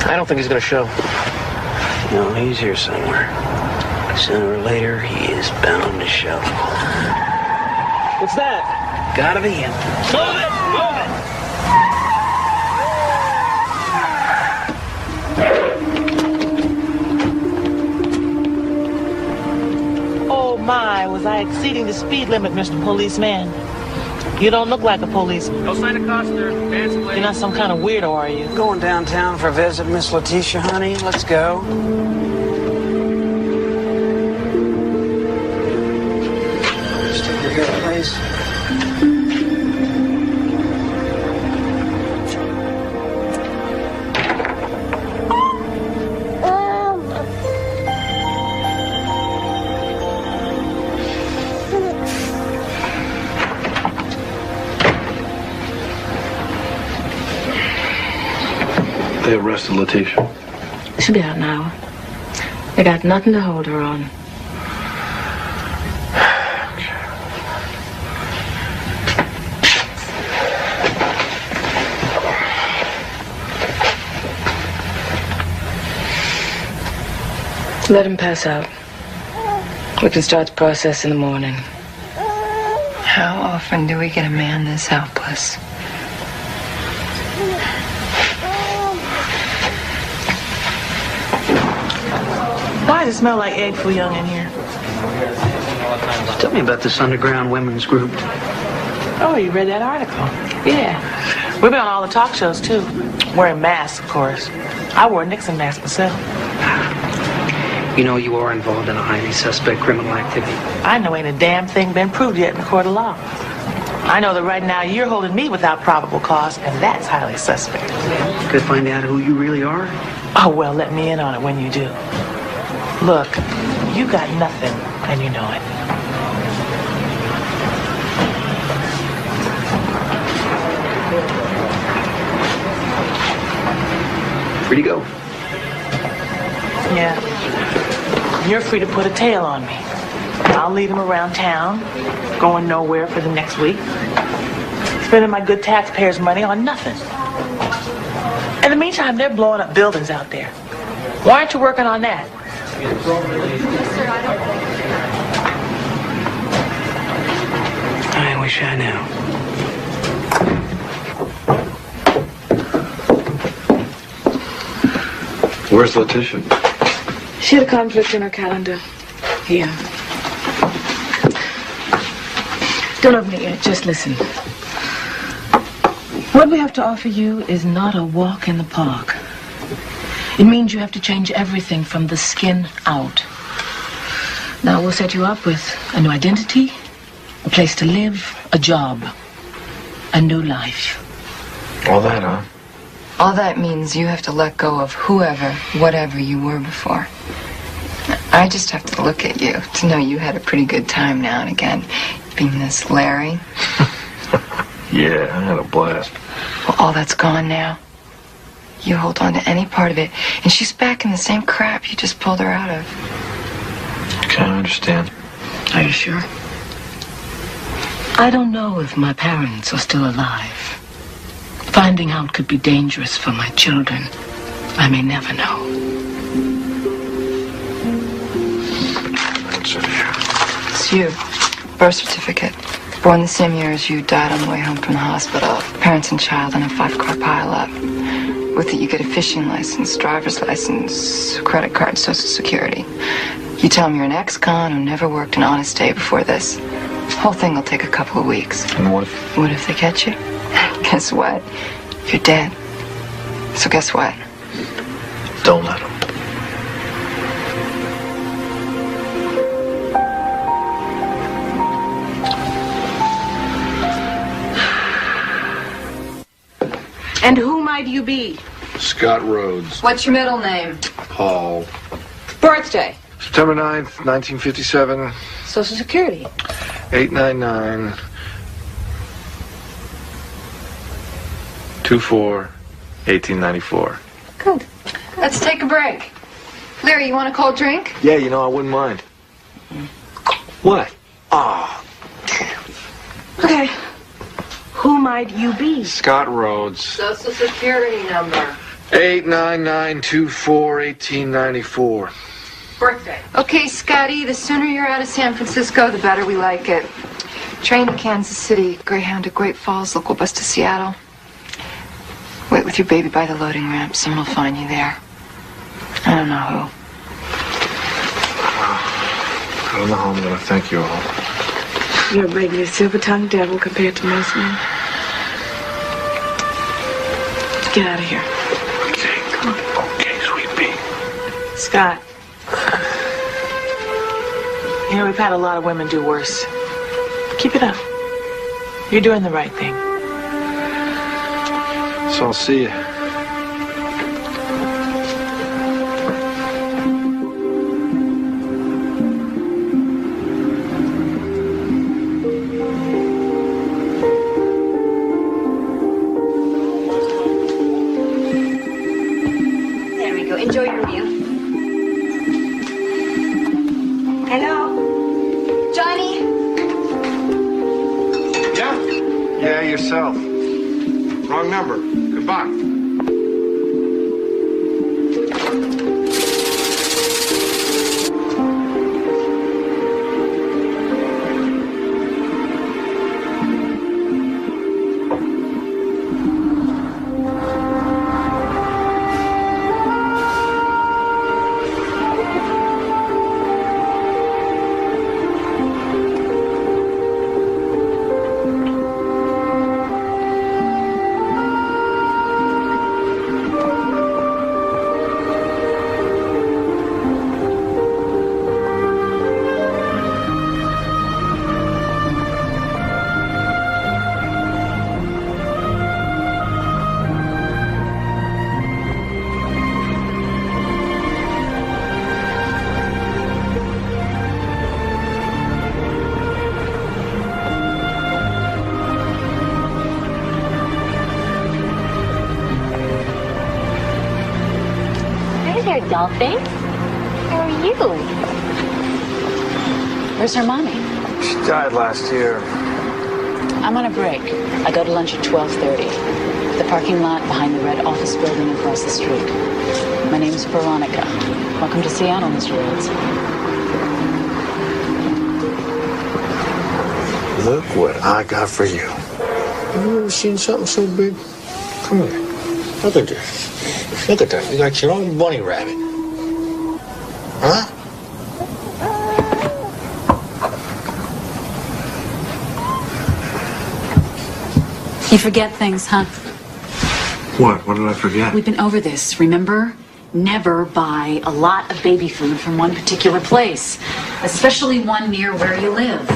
I don't think he's going to show. No, he's here somewhere. Sooner or later, he is bound to show. What's that? Gotta be him. Move it! Move it! Oh, my, was I exceeding the speed limit, Mr. Policeman? You don't look like a policeman. No sign of Coster. Dance play. You're not some kind of weirdo, are you? Going downtown for a visit, Miss Letitia, honey. Let's go. Just take your good place. They arrested Letitia. She'll be out an hour. They got nothing to hold her on. Let him pass out. We can start the process in the morning. How often do we get a man this helpless? Why does it smell like egg foo young in here? Tell me about this underground women's group. Oh, you read that article? Yeah. We've been on all the talk shows, too. Wearing masks, of course. I wore a Nixon mask myself. You know you are involved in a highly suspect criminal activity. I know ain't a damn thing been proved yet in the court of law. I know that right now you're holding me without probable cause, and that's highly suspect. Could find out who you really are? Oh, well, let me in on it when you do. Look, you got nothing, and you know it. Free to go. Yeah. You're free to put a tail on me. I'll lead him around town, going nowhere for the next week, spending my good taxpayers' money on nothing. In the meantime, they're blowing up buildings out there. Why aren't you working on that? I wish I knew. Where's Letitia? She had a conflict in her calendar. Here. Don't open it yet, just listen. What we have to offer you is not a walk in the park. It means you have to change everything from the skin out. Now, we'll set you up with a new identity, a place to live, A job. A new life. All that, huh? All that means you have to let go of whoever, whatever you were before. I just have to look at you to know you had a pretty good time now and again, being this Larry. Yeah, I had a blast. Well, all that's gone now. You hold on to any part of it, and she's back in the same crap you just pulled her out of. Okay, I understand. Are you sure? I don't know if my parents are still alive. Finding out could be dangerous for my children. I may never know. It's you. Birth certificate. Born the same year as you, died on the way home from the hospital. Parents and child in a 5-car pileup. With it, you get a fishing license, driver's license, credit card, social security. You tell them you're an ex-con who never worked an honest day before this. Whole thing will take a couple of weeks. And what? What if they catch you? Guess what? You're dead. So guess what? Don't let them. And who might you be? Scott Rhodes. What's your middle name? Paul. Birthday. September 9th, 1957. Social Security. 899 24 1894. Good. Let's take a break. Larry, you want a cold drink? Yeah, you know, I wouldn't mind. What? Ah. Okay. Who might you be? Scott Rhodes. Social Security number. 899 24 1894. Birthday. Okay, Scotty, the sooner you're out of San Francisco, the better we like it. Train to Kansas City, Greyhound to Great Falls, local bus to Seattle. Wait with your baby by the loading ramp. Someone will find you there. I don't know who. I don't know how I'm going to thank you all. You're a regular silver-tongued devil compared to most men. Get out of here. Okay, come on. Okay, sweet pea. Scott. You know, we've had a lot of women do worse. Keep it up. You're doing the right thing. So I'll see you. There we go. Enjoy your meal. Hello? Johnny? Yeah, yourself. Wrong number. Goodbye. Dollface? How are you? Where's her mommy? She died last year. I'm on a break. I go to lunch at 12:30. The parking lot behind the red office building across the street. My name's Veronica. Welcome to Seattle, Mr. Rhodes. Look what I got for you. Have you ever seen something so big? Come here. Look at this. Look at that. You got your own bunny rabbit. Huh? You forget things, huh? What? What did I forget? We've been over this, remember? Never buy a lot of baby food from one particular place, especially one near where you live.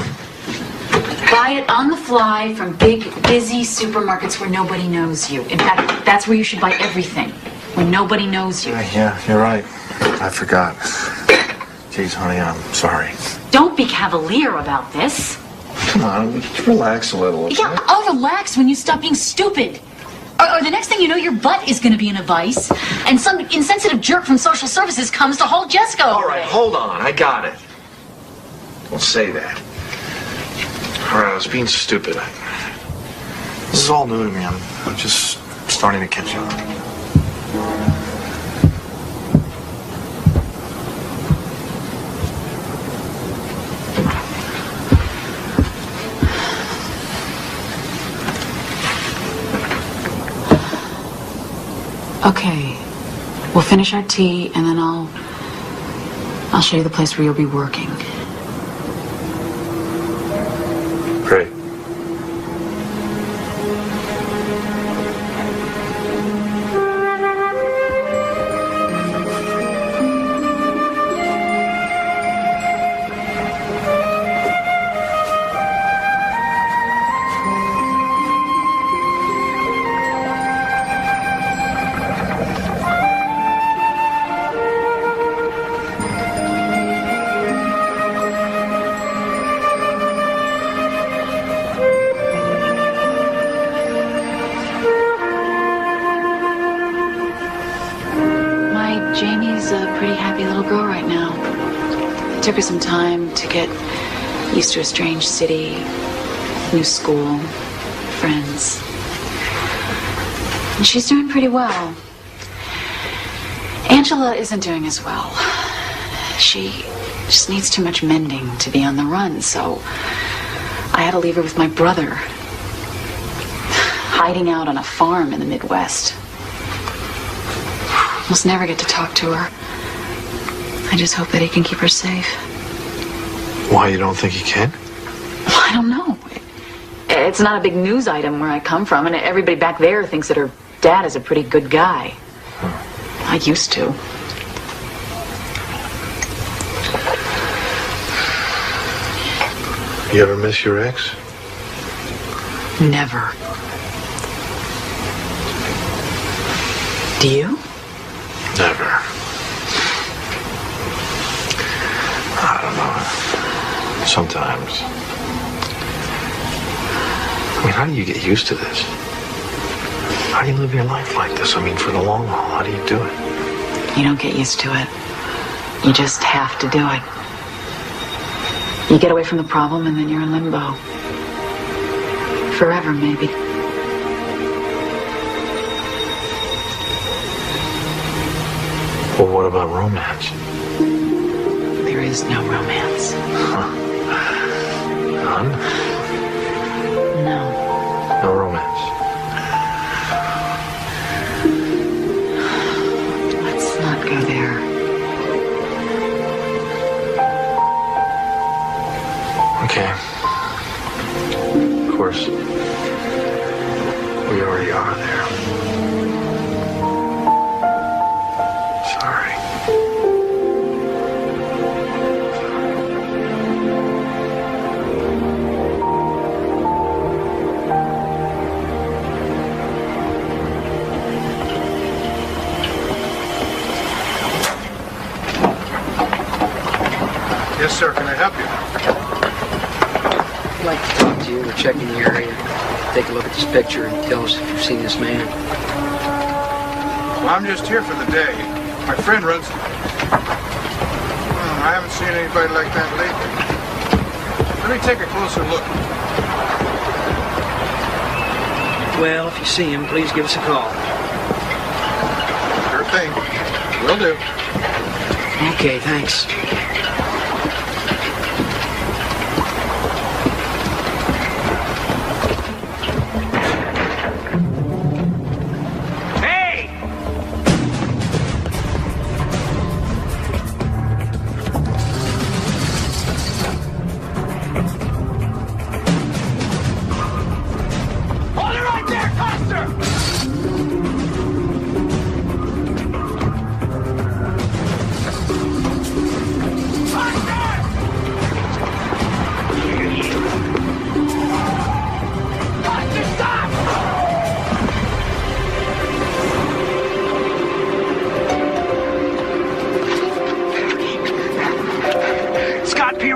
buy it on the fly from big, busy supermarkets where nobody knows you. In fact, that's where you should buy everything, where nobody knows you. Yeah, you're right. I forgot. Jeez, honey, I'm sorry. Don't be cavalier about this. Come on, just relax a little. Okay? Yeah, I'll relax when you stop being stupid. Or the next thing you know, your butt is going to be in a vice, and some insensitive jerk from social services comes to hold Jessica away. All right, hold on. I got it. Don't say that. All right, I was being stupid. This is all new to me. I'm just starting to catch on. Okay, we'll finish our tea, and then I'll show you the place where you'll be working. Great. Jamie's a pretty happy little girl right now. It took her some time to get used to a strange city, new school, friends. And she's doing pretty well. Angela isn't doing as well. She just needs too much mending to be on the run, so I had to leave her with my brother, hiding out on a farm in the Midwest. Almost never get to talk to her. I just hope that he can keep her safe. Why, you don't think he can? Well, I don't know. It's not a big news item where I come from, and everybody back there thinks that her dad is a pretty good guy. I used to. You ever miss your ex? Never. Do you? Never. I don't know. Sometimes. I mean, how do you get used to this? How do you live your life like this? I mean, for the long haul, how do you do it? You don't get used to it. You just have to do it. You get away from the problem and then you're in limbo. Forever, maybe. Well, what about romance? There is no romance. Huh. None? No. No romance. Let's not go there. Okay. Of course, we already are there. Sorry. Yes, sir. Can I help you? I'd like to talk to you. We're checking the area. Take a look at this picture and tell us if you've seen this man. Well, I'm just here for the day. My friend runs... I haven't seen anybody like that lately. Let me take a closer look. Well, if you see him, please give us a call. Sure thing. Will do. Okay, thanks. Hold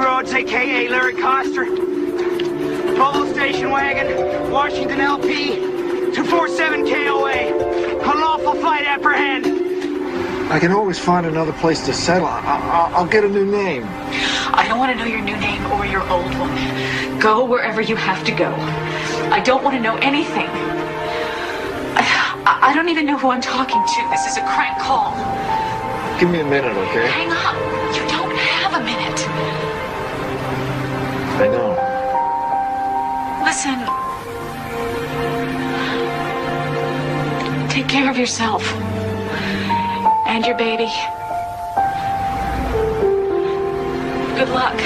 Rhodes, a.k.a. Larry Coster. Polo station wagon, Washington LP, 247 KOA. Unlawful flight apprehend. I can always find another place to settle. I'll get a new name. I don't want to know your new name or your old one. Go wherever you have to go. I don't want to know anything. I don't even know who I'm talking to. This is a crank call. Give me a minute, okay? Hang up. You don't have a minute. I know. Listen. Take care of yourself. And your baby. Good luck.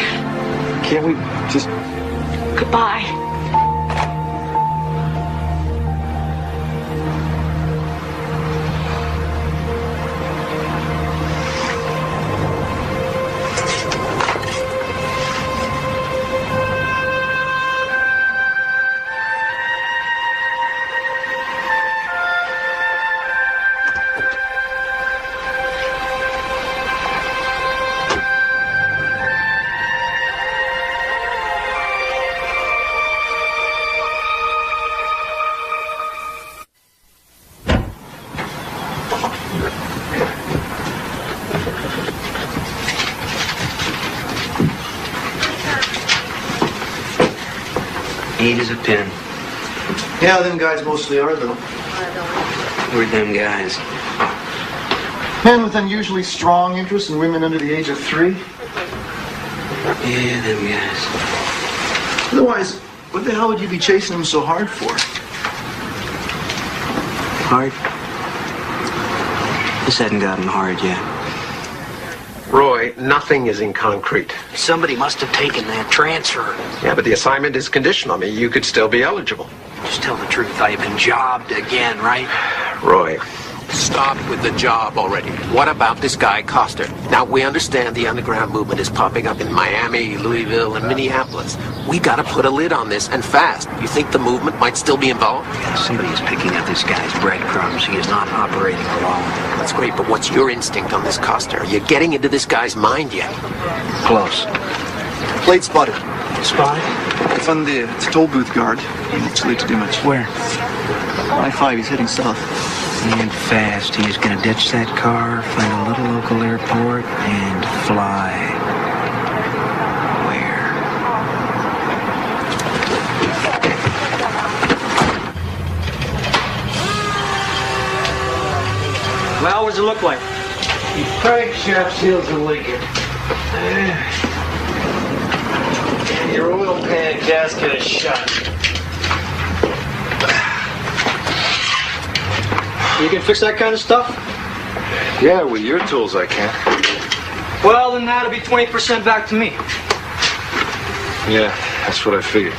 Can't we just... Goodbye. Neat as a pin. Yeah, them guys mostly are, though. Who are them guys? Men with unusually strong interest in women under the age of 3. Yeah, them guys. Otherwise, what the hell would you be chasing them so hard for? Hard? This hadn't gotten hard yet. Roy, nothing is in concrete. Somebody must have taken that transfer. Yeah, but the assignment is conditional. I mean, you could still be eligible. Just tell the truth. I've been jobbed again, right? Roy. Stop with the job already. What about this guy, Coster? Now, we understand the underground movement is popping up in Miami, Louisville, and Minneapolis. We gotta put a lid on this, and fast. You think the movement might still be involved? Somebody is picking up this guy's breadcrumbs. He is not operating alone. That's great, but what's your instinct on this, Coster? Are you getting into this guy's mind yet? Close. Plate spotted. Spotted? I found the toll booth guard. It's too late to do much. Where? I-5, he's heading south. And fast. He is going to ditch that car, find a little local airport, and fly. Where? Well, what does it look like? Crank shaft seals are leaking. Your oil pan gasket is shut. You can fix that kind of stuff? Yeah, with your tools I can. Well, then that'll be 20% back to me. Yeah, that's what I figured.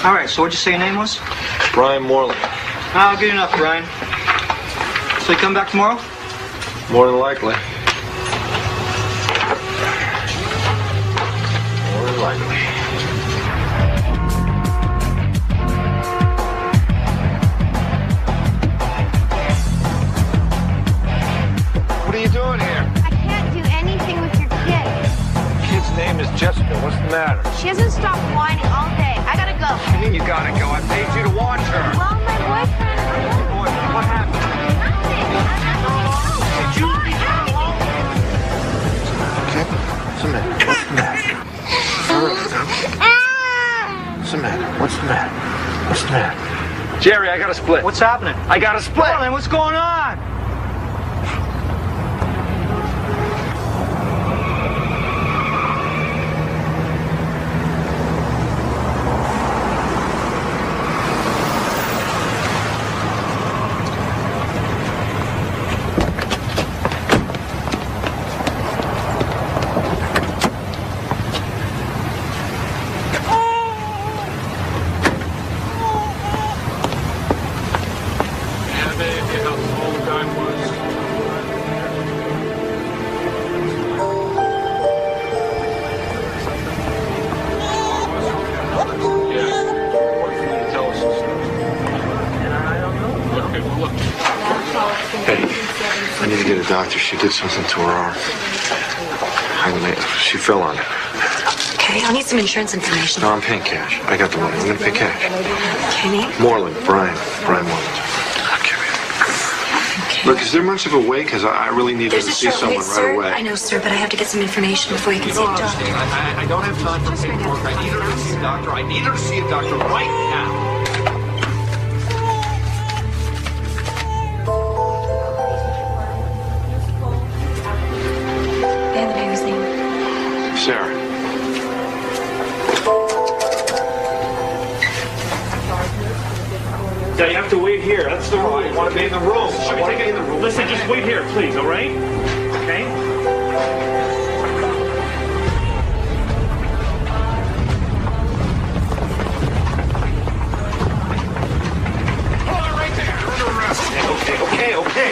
All right, so what'd you say your name was? Brian Morley. I'll get enough, Brian. So you come back tomorrow? More than likely. More than likely. What are you doing here? I can't do anything with your kid. Kid's name is Jessica. What's the matter? She hasn't stopped whining all day. I gotta go. What do you mean you gotta go? I paid you to watch her. Well, my boyfriend... What happened? Did you leave her alone? Okay. What's the matter? What's the matter? What's the matter? What's the matter? What's the matter? Jerry, I got a split. What's happening? I got a split. Well, then what's going on? I need to get a doctor. She did something to her arm. She fell on it. Okay. Okay, I'll need some insurance information. No, I'm paying cash. I got the money. I'm going to pay cash. Okay, name? Moreland. Brian Moreland. Look, is there much of a wait? Because I really need to see someone right away. I know, sir, but I have to get some information before you can see a doctor. I don't have time for paperwork. I need her to see a doctor. I need her to see a doctor right now. And the baby's name? Sarah. Yeah, you have to wait here. That's the rule. You want to be in the room. Listen, just wait here, please, all right? Okay? Okay.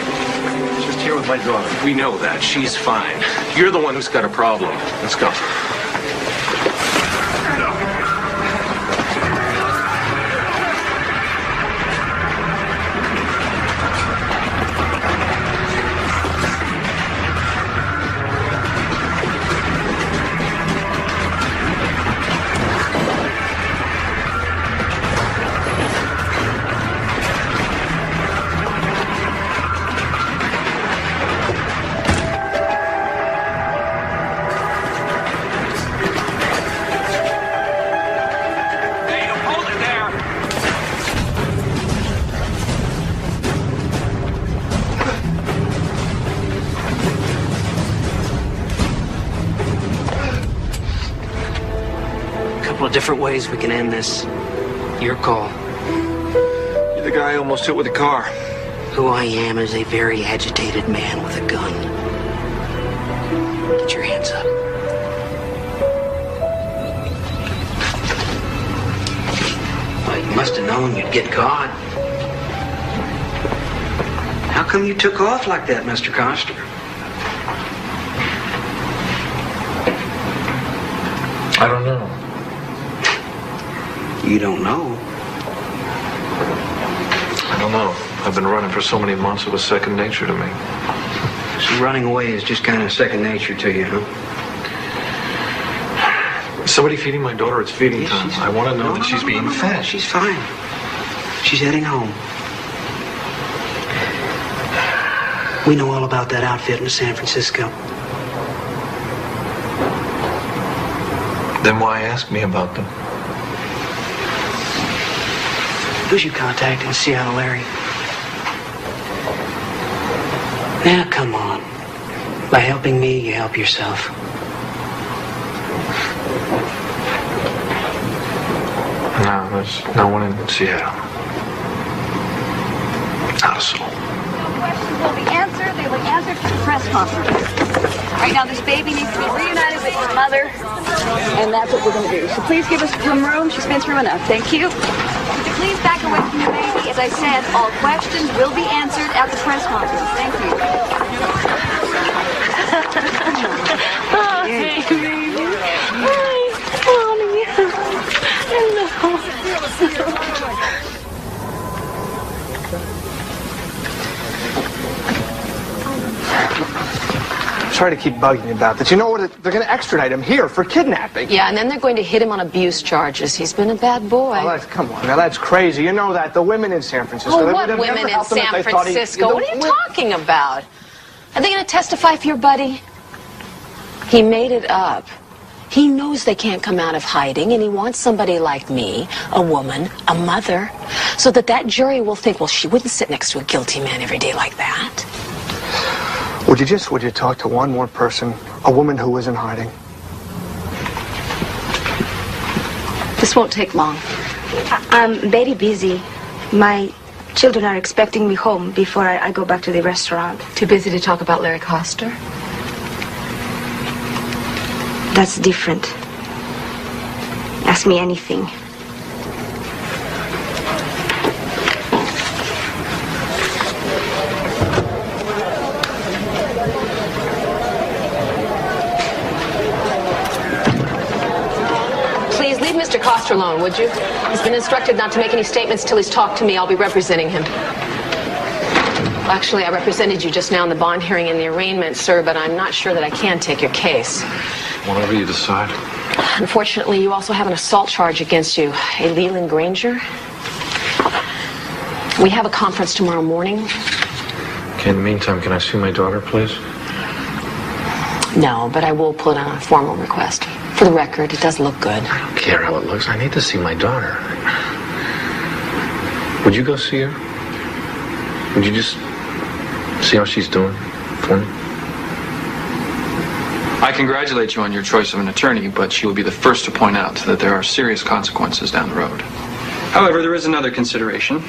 Just here with my daughter. We know that. She's fine. You're the one who's got a problem. Let's go. Different ways we can end this. Your call. You're the guy I almost hit with a car. Who I am is a very agitated man with a gun. Get your hands up. Well, you must have known you'd get caught. How come you took off like that, Mr. Coster? I don't know. You don't know? I don't know. I've been running for so many months, it was second nature to me. So running away is just kind of second nature to you, huh? Is somebody feeding my daughter? It's feeding time. I want to know that she's being fed. She's fine. She's heading home. We know all about that outfit in San Francisco. Then why ask me about them? Who's your contact in Seattle area? Now, come on. By helping me, you help yourself. No, there's no one in Seattle. Not a soul. Questions will be answered. They will be answered for the press conference. Right now, this baby needs to be reunited with his mother, and that's what we're going to do. So please give us some room. She's been through enough. Thank you. Would you please back away from the baby? As I said, all questions will be answered at the press conference. Thank you. Oh, hey, baby. Hi, mommy. Hello. Sorry to keep bugging you about this. You know what? They're going to extradite him here for kidnapping. Yeah, and then they're going to hit him on abuse charges. He's been a bad boy. Oh, come on, now that's crazy. You know that. The women in San Francisco. Oh, what women in San Francisco? What are you talking about? Are they going to testify for your buddy? He made it up. He knows they can't come out of hiding, and he wants somebody like me, a woman, a mother, so that jury will think, well, she wouldn't sit next to a guilty man every day like that. Would you talk to one more person, a woman who is in hiding? This won't take long. I'm very busy. My children are expecting me home before I go back to the restaurant. Too busy to talk about Larry Coster? That's different. Ask me anything. Please leave Mr. Coster alone, would you? He's been instructed not to make any statements till he's talked to me. I'll be representing him. Actually, I represented you just now in the bond hearing and the arraignment, sir, but I'm not sure that I can take your case. Whatever you decide. Unfortunately, you also have an assault charge against you, a Leland Granger. We have a conference tomorrow morning. Okay, in the meantime, can I see my daughter, please? No, but I will put on a formal request. For the record, it does look good. I don't care how it looks. I need to see my daughter. Would you go see her? Would you just see how she's doing for me? I congratulate you on your choice of an attorney, but she will be the first to point out that there are serious consequences down the road. However, there is another consideration.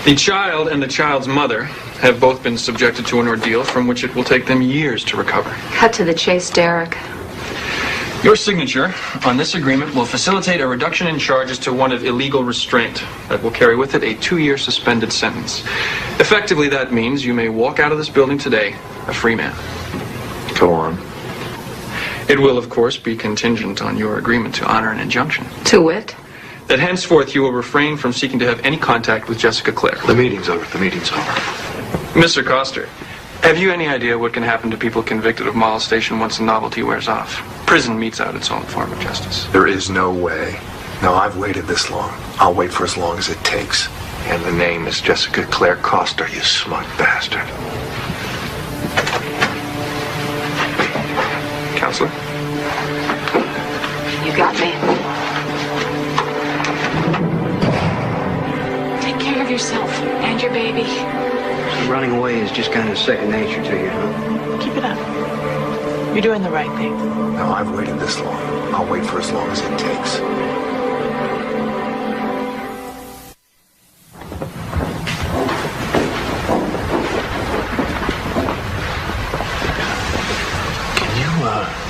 The child and the child's mother have both been subjected to an ordeal from which it will take them years to recover. Cut to the chase, Derek. Your signature on this agreement will facilitate a reduction in charges to one of illegal restraint that will carry with it a 2-year suspended sentence. Effectively, that means you may walk out of this building today a free man. Go on. It will, of course, be contingent on your agreement to honor an injunction. To wit? That henceforth you will refrain from seeking to have any contact with Jessica Clare. The meeting's over. The meeting's over. Mr. Coster, have you any idea what can happen to people convicted of molestation once the novelty wears off? Prison metes out its own form of justice. There is no way. No, I've waited this long. I'll wait for as long as it takes. And the name is Jessica Clare Coster, you smug bastard. Counselor? You got me. Take care of yourself and your baby. So running away is just kind of second nature to you, huh? Keep it up. You're doing the right thing. No, I've waited this long. I'll wait for as long as it takes.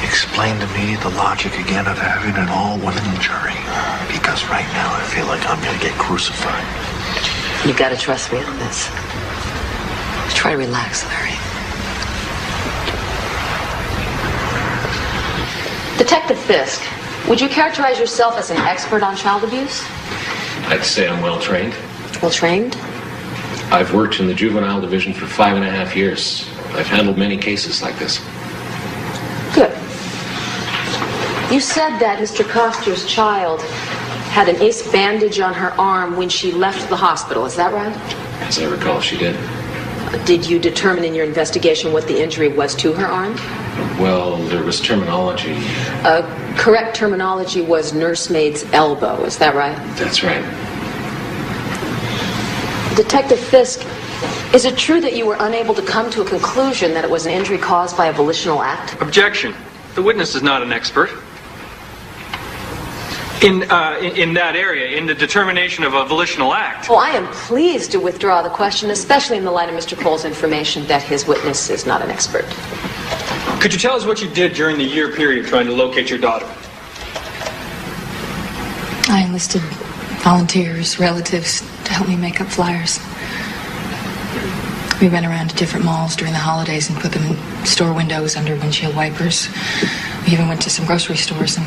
Explain to me the logic again of having an all-women jury. Because right now I feel like I'm gonna get crucified. You gotta trust me on this. Try to relax, Larry. Detective Fisk, would you characterize yourself as an expert on child abuse? I'd say I'm well trained. Well trained? I've worked in the juvenile division for 5.5 years. I've handled many cases like this. Good. You said that Mr. Coster's child had an ace bandage on her arm when she left the hospital. Is that right? As I recall, she did. Did you determine in your investigation what the injury was to her arm? Well, there was terminology. Correct terminology was nursemaid's elbow. Is that right? That's right. Detective Fisk, is it true that you were unable to come to a conclusion that it was an injury caused by a volitional act? Objection. The witness is not an expert. In that area, in the determination of a volitional act. Oh, I am pleased to withdraw the question, especially in the light of Mr. Cole's information that his witness is not an expert. Could you tell us what you did during the year period trying to locate your daughter? I enlisted volunteers, relatives to help me make up flyers. We ran around to different malls during the holidays and put them in store windows under windshield wipers. We even went to some grocery stores and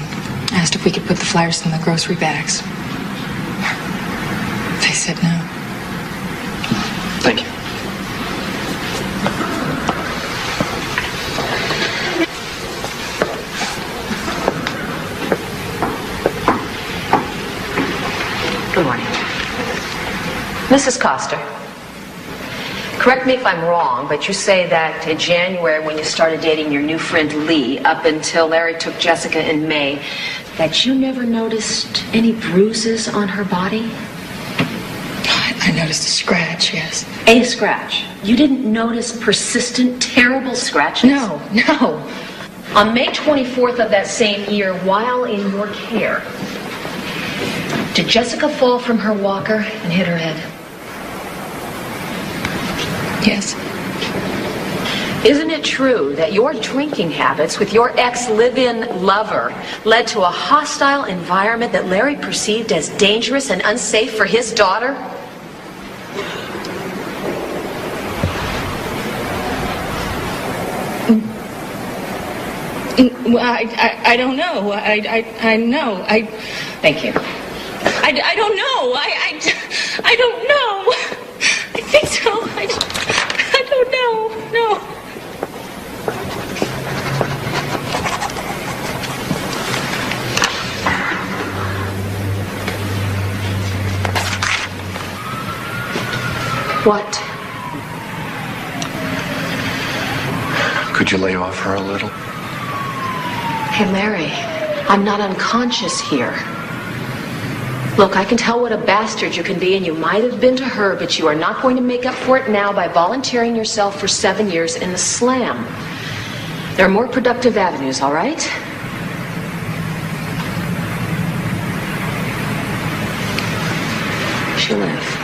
asked if we could put the flyers in the grocery bags. They said no. Thank you. Good morning. Mrs. Coster, correct me if I'm wrong, but you say that in January when you started dating your new friend Lee, up until Larry took Jessica in May, that you never noticed any bruises on her body? I noticed a scratch, yes. A scratch? You didn't notice persistent, terrible scratches? No. On May 24th of that same year, while in your care, did Jessica fall from her walker and hit her head? Yes. Isn't it true that your drinking habits with your ex-live-in lover led to a hostile environment that Larry perceived as dangerous and unsafe for his daughter? Well, I don't know. I know. Thank you. I don't know. I don't know. I think so. I don't know. No. What? Could you lay off her a little? Hey, Larry, I'm not unconscious here. Look, I can tell what a bastard you can be, and you might have been to her, but you are not going to make up for it now by volunteering yourself for 7 years in the slam. There are more productive avenues, all right? She'll live.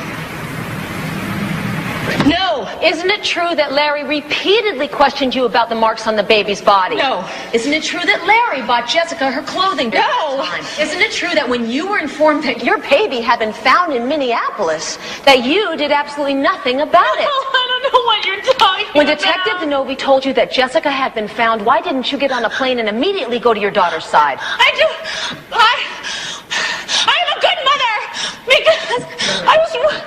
No! Isn't it true that Larry repeatedly questioned you about the marks on the baby's body? No. Isn't it true that Larry bought Jessica her clothing during that time? Isn't it true that when you were informed that your baby had been found in Minneapolis, that you did absolutely nothing about it? Oh, I don't know what you're talking When about. Detective Denovi told you that Jessica had been found, why didn't you get on a plane and immediately go to your daughter's side? I'm a good mother because I was working.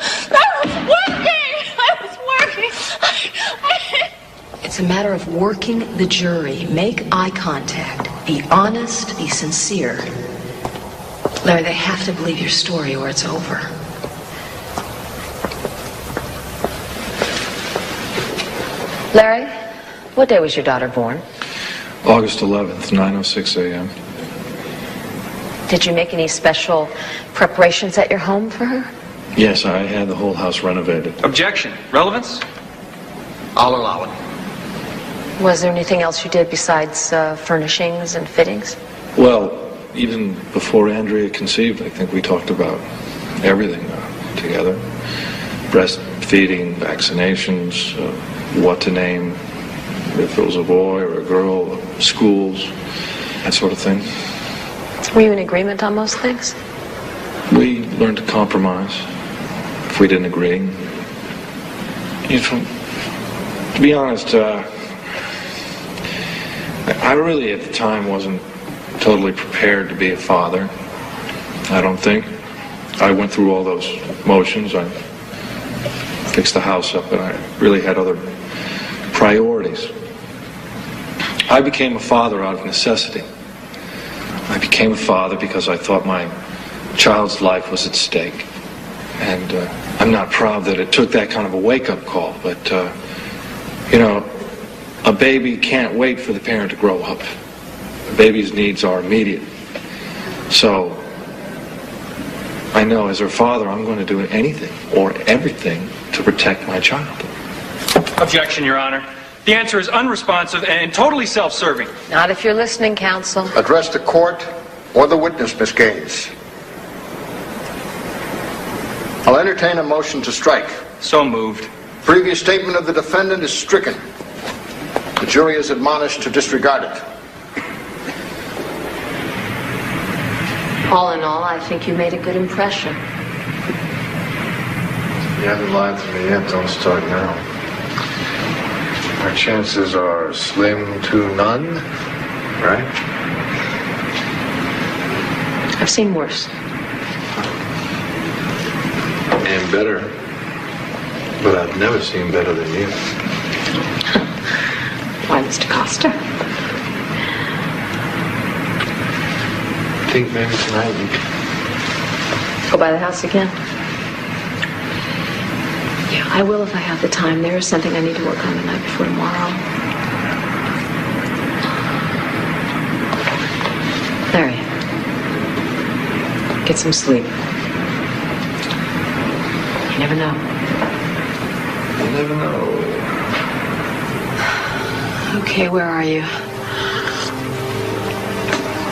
It's a matter of working the jury. Make eye contact. Be honest. Be sincere. Larry, they have to believe your story or it's over. Larry, what day was your daughter born? August 11th, 9:06 a.m. Did you make any special preparations at your home for her? Yes, I had the whole house renovated. Objection. Relevance? I'll allow it. Was there anything else you did besides furnishings and fittings? Well, even before Andrea conceived, I think we talked about everything together. Breastfeeding, vaccinations, what to name, if it was a boy or a girl, schools, that sort of thing. Were you in agreement on most things? We learned to compromise if we didn't agree. You know, to be honest, I really at the time wasn't totally prepared to be a father. I don't think. I went through all those motions. I fixed the house up, and I really had other priorities. I became a father out of necessity. I became a father because I thought my child's life was at stake. And I'm not proud that it took that kind of a wake-up call, but, you know, a baby can't wait for the parent to grow up. A baby's needs are immediate. So, I know as her father, I'm going to do anything or everything to protect my child. Objection, Your Honor. The answer is unresponsive and totally self-serving. Not if you're listening, counsel. Address the court or the witness, Miss Gaines. I'll entertain a motion to strike. So moved. Previous statement of the defendant is stricken. The jury is admonished to disregard it. All in all, I think you made a good impression. You haven't lied to me yet. Don't start now. Our chances are slim to none, right? I've seen worse. And better. But I've never seen better than you. Why, Mr. Costa? I think maybe tonight we could Go by the house again? Yeah, I will if I have the time. There is something I need to work on the night before tomorrow. Larry, get some sleep. You never know. You never know. Okay, where are you?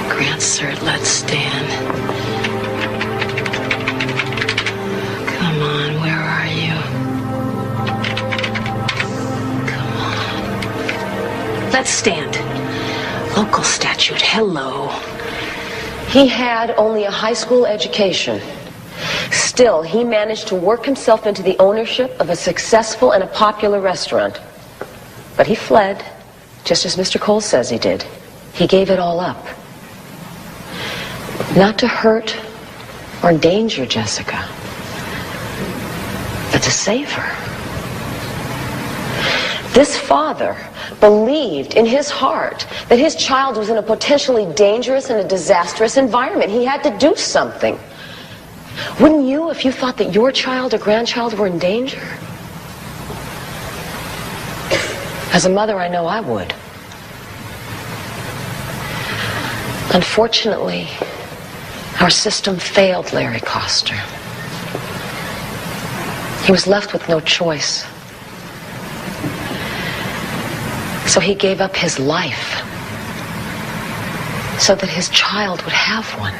Grant cert, let's stand. Come on, where are you? Come on. Let's stand. Local statute, hello. He had only a high school education. Still, he managed to work himself into the ownership of a successful and a popular restaurant. But he fled, just as Mr. Cole says he did. He gave it all up. Not to hurt or endanger Jessica, but to save her. This father believed in his heart that his child was in a potentially dangerous and a disastrous environment. He had to do something. Wouldn't you if you thought that your child or grandchild were in danger? As a mother, I know I would. Unfortunately, our system failed Larry Coster. He was left with no choice. So he gave up his life so that his child would have one.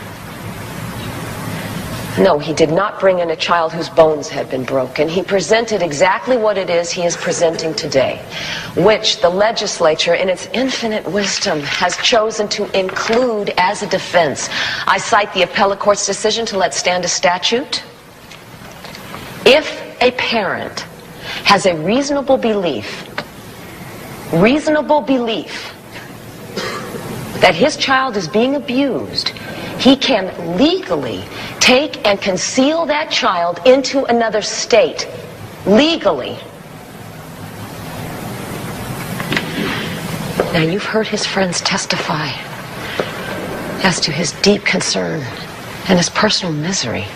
No, he did not bring in a child whose bones had been broken. He presented exactly what it is he is presenting today, which the legislature, in its infinite wisdom, has chosen to include as a defense. I cite the appellate court's decision to let stand a statute. If a parent has a reasonable belief that his child is being abused, he can legally take and conceal that child into another state. Legally. Now, you've heard his friends testify as to his deep concern and his personal misery.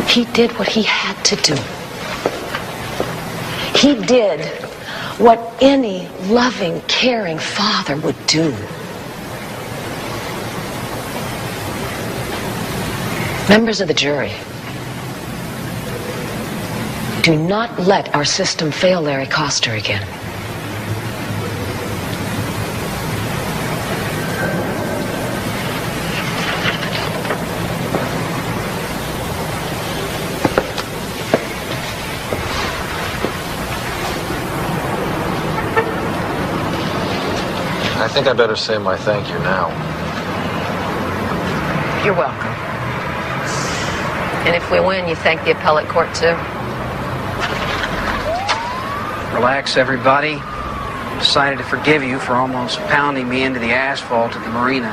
He did what he had to do. He did what any loving, caring father would do. Members of the jury, do not let our system fail Larry Coster again. I think I better say my thank you now. You're welcome. And if we win, you thank the appellate court too? Relax, everybody. Decided to forgive you for almost pounding me into the asphalt at the marina.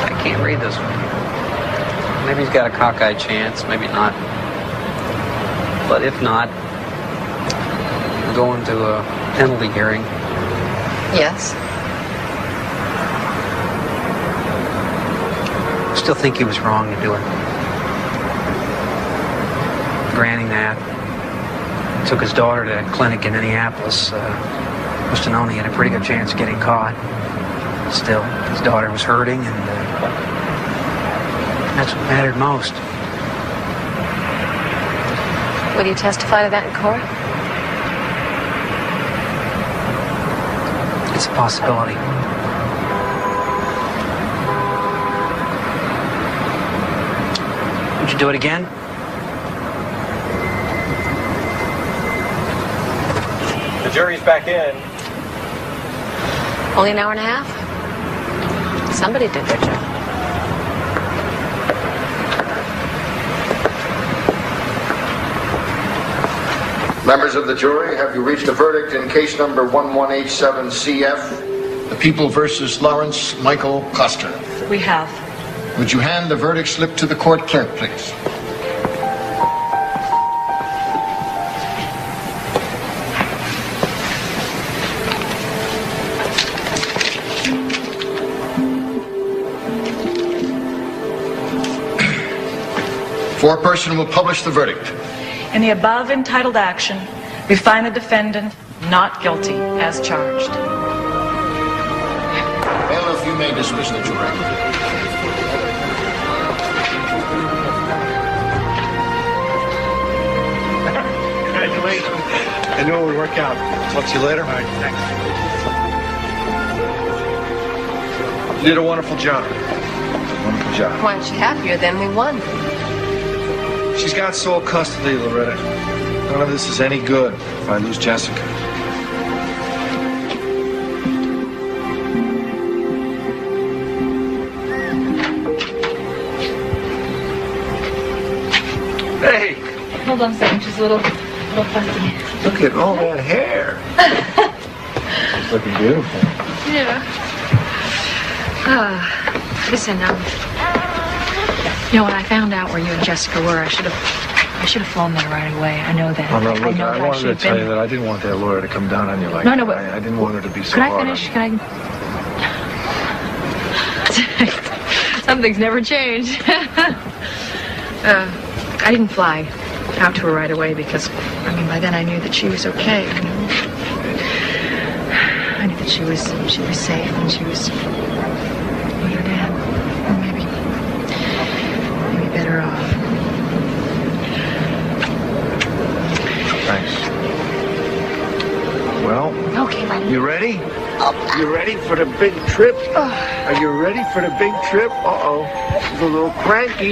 I can't read this one. Maybe he's got a cockeyed chance, maybe not. But if not, we're going to a penalty hearing. Yes. Still think he was wrong to do it. Granting that, took his daughter to a clinic in Minneapolis. Must have known he had a pretty good chance of getting caught. Still, his daughter was hurting, and that's what mattered most. Will you testify to that in court? It's a possibility. Would you do it again? The jury's back in. Only an hour and a half? Somebody did their job. Members of the jury, have you reached a verdict in case number 1187CF, the People versus Lawrence Michael Coster? We have. Would you hand the verdict slip to the court clerk, please? Foreperson will publish the verdict. In the above entitled action, we find the defendant not guilty as charged. Bailiff, you may dismiss the jury. Congratulations. I knew it would work out. Talk to you later. All right, thanks. You did a wonderful job. Wonderful job. Why aren't you happier then? We won. She's got sole custody, Loretta. None of this is any good if I lose Jessica. Hey! Hold on a second, she's a little fussy. Look at all that hair. It's looking beautiful. Yeah. Listen, you know, when I found out where you and Jessica were, I should have flown there right away. I know that. Oh, no, look, I know I that wanted to should have tell been. you that I didn't want that lawyer to come down on you like No, that. but I didn't want her to be so Can I hard finish? on Can I? Some things never change. I didn't fly out to her right away because, I mean, by then I knew that she was okay, you know. I knew that she was safe and she was with her dad. Or maybe better off. Thanks. Well, okay, buddy. You ready? You ready for the big trip? Are you ready for the big trip? Uh-oh. She's a little cranky.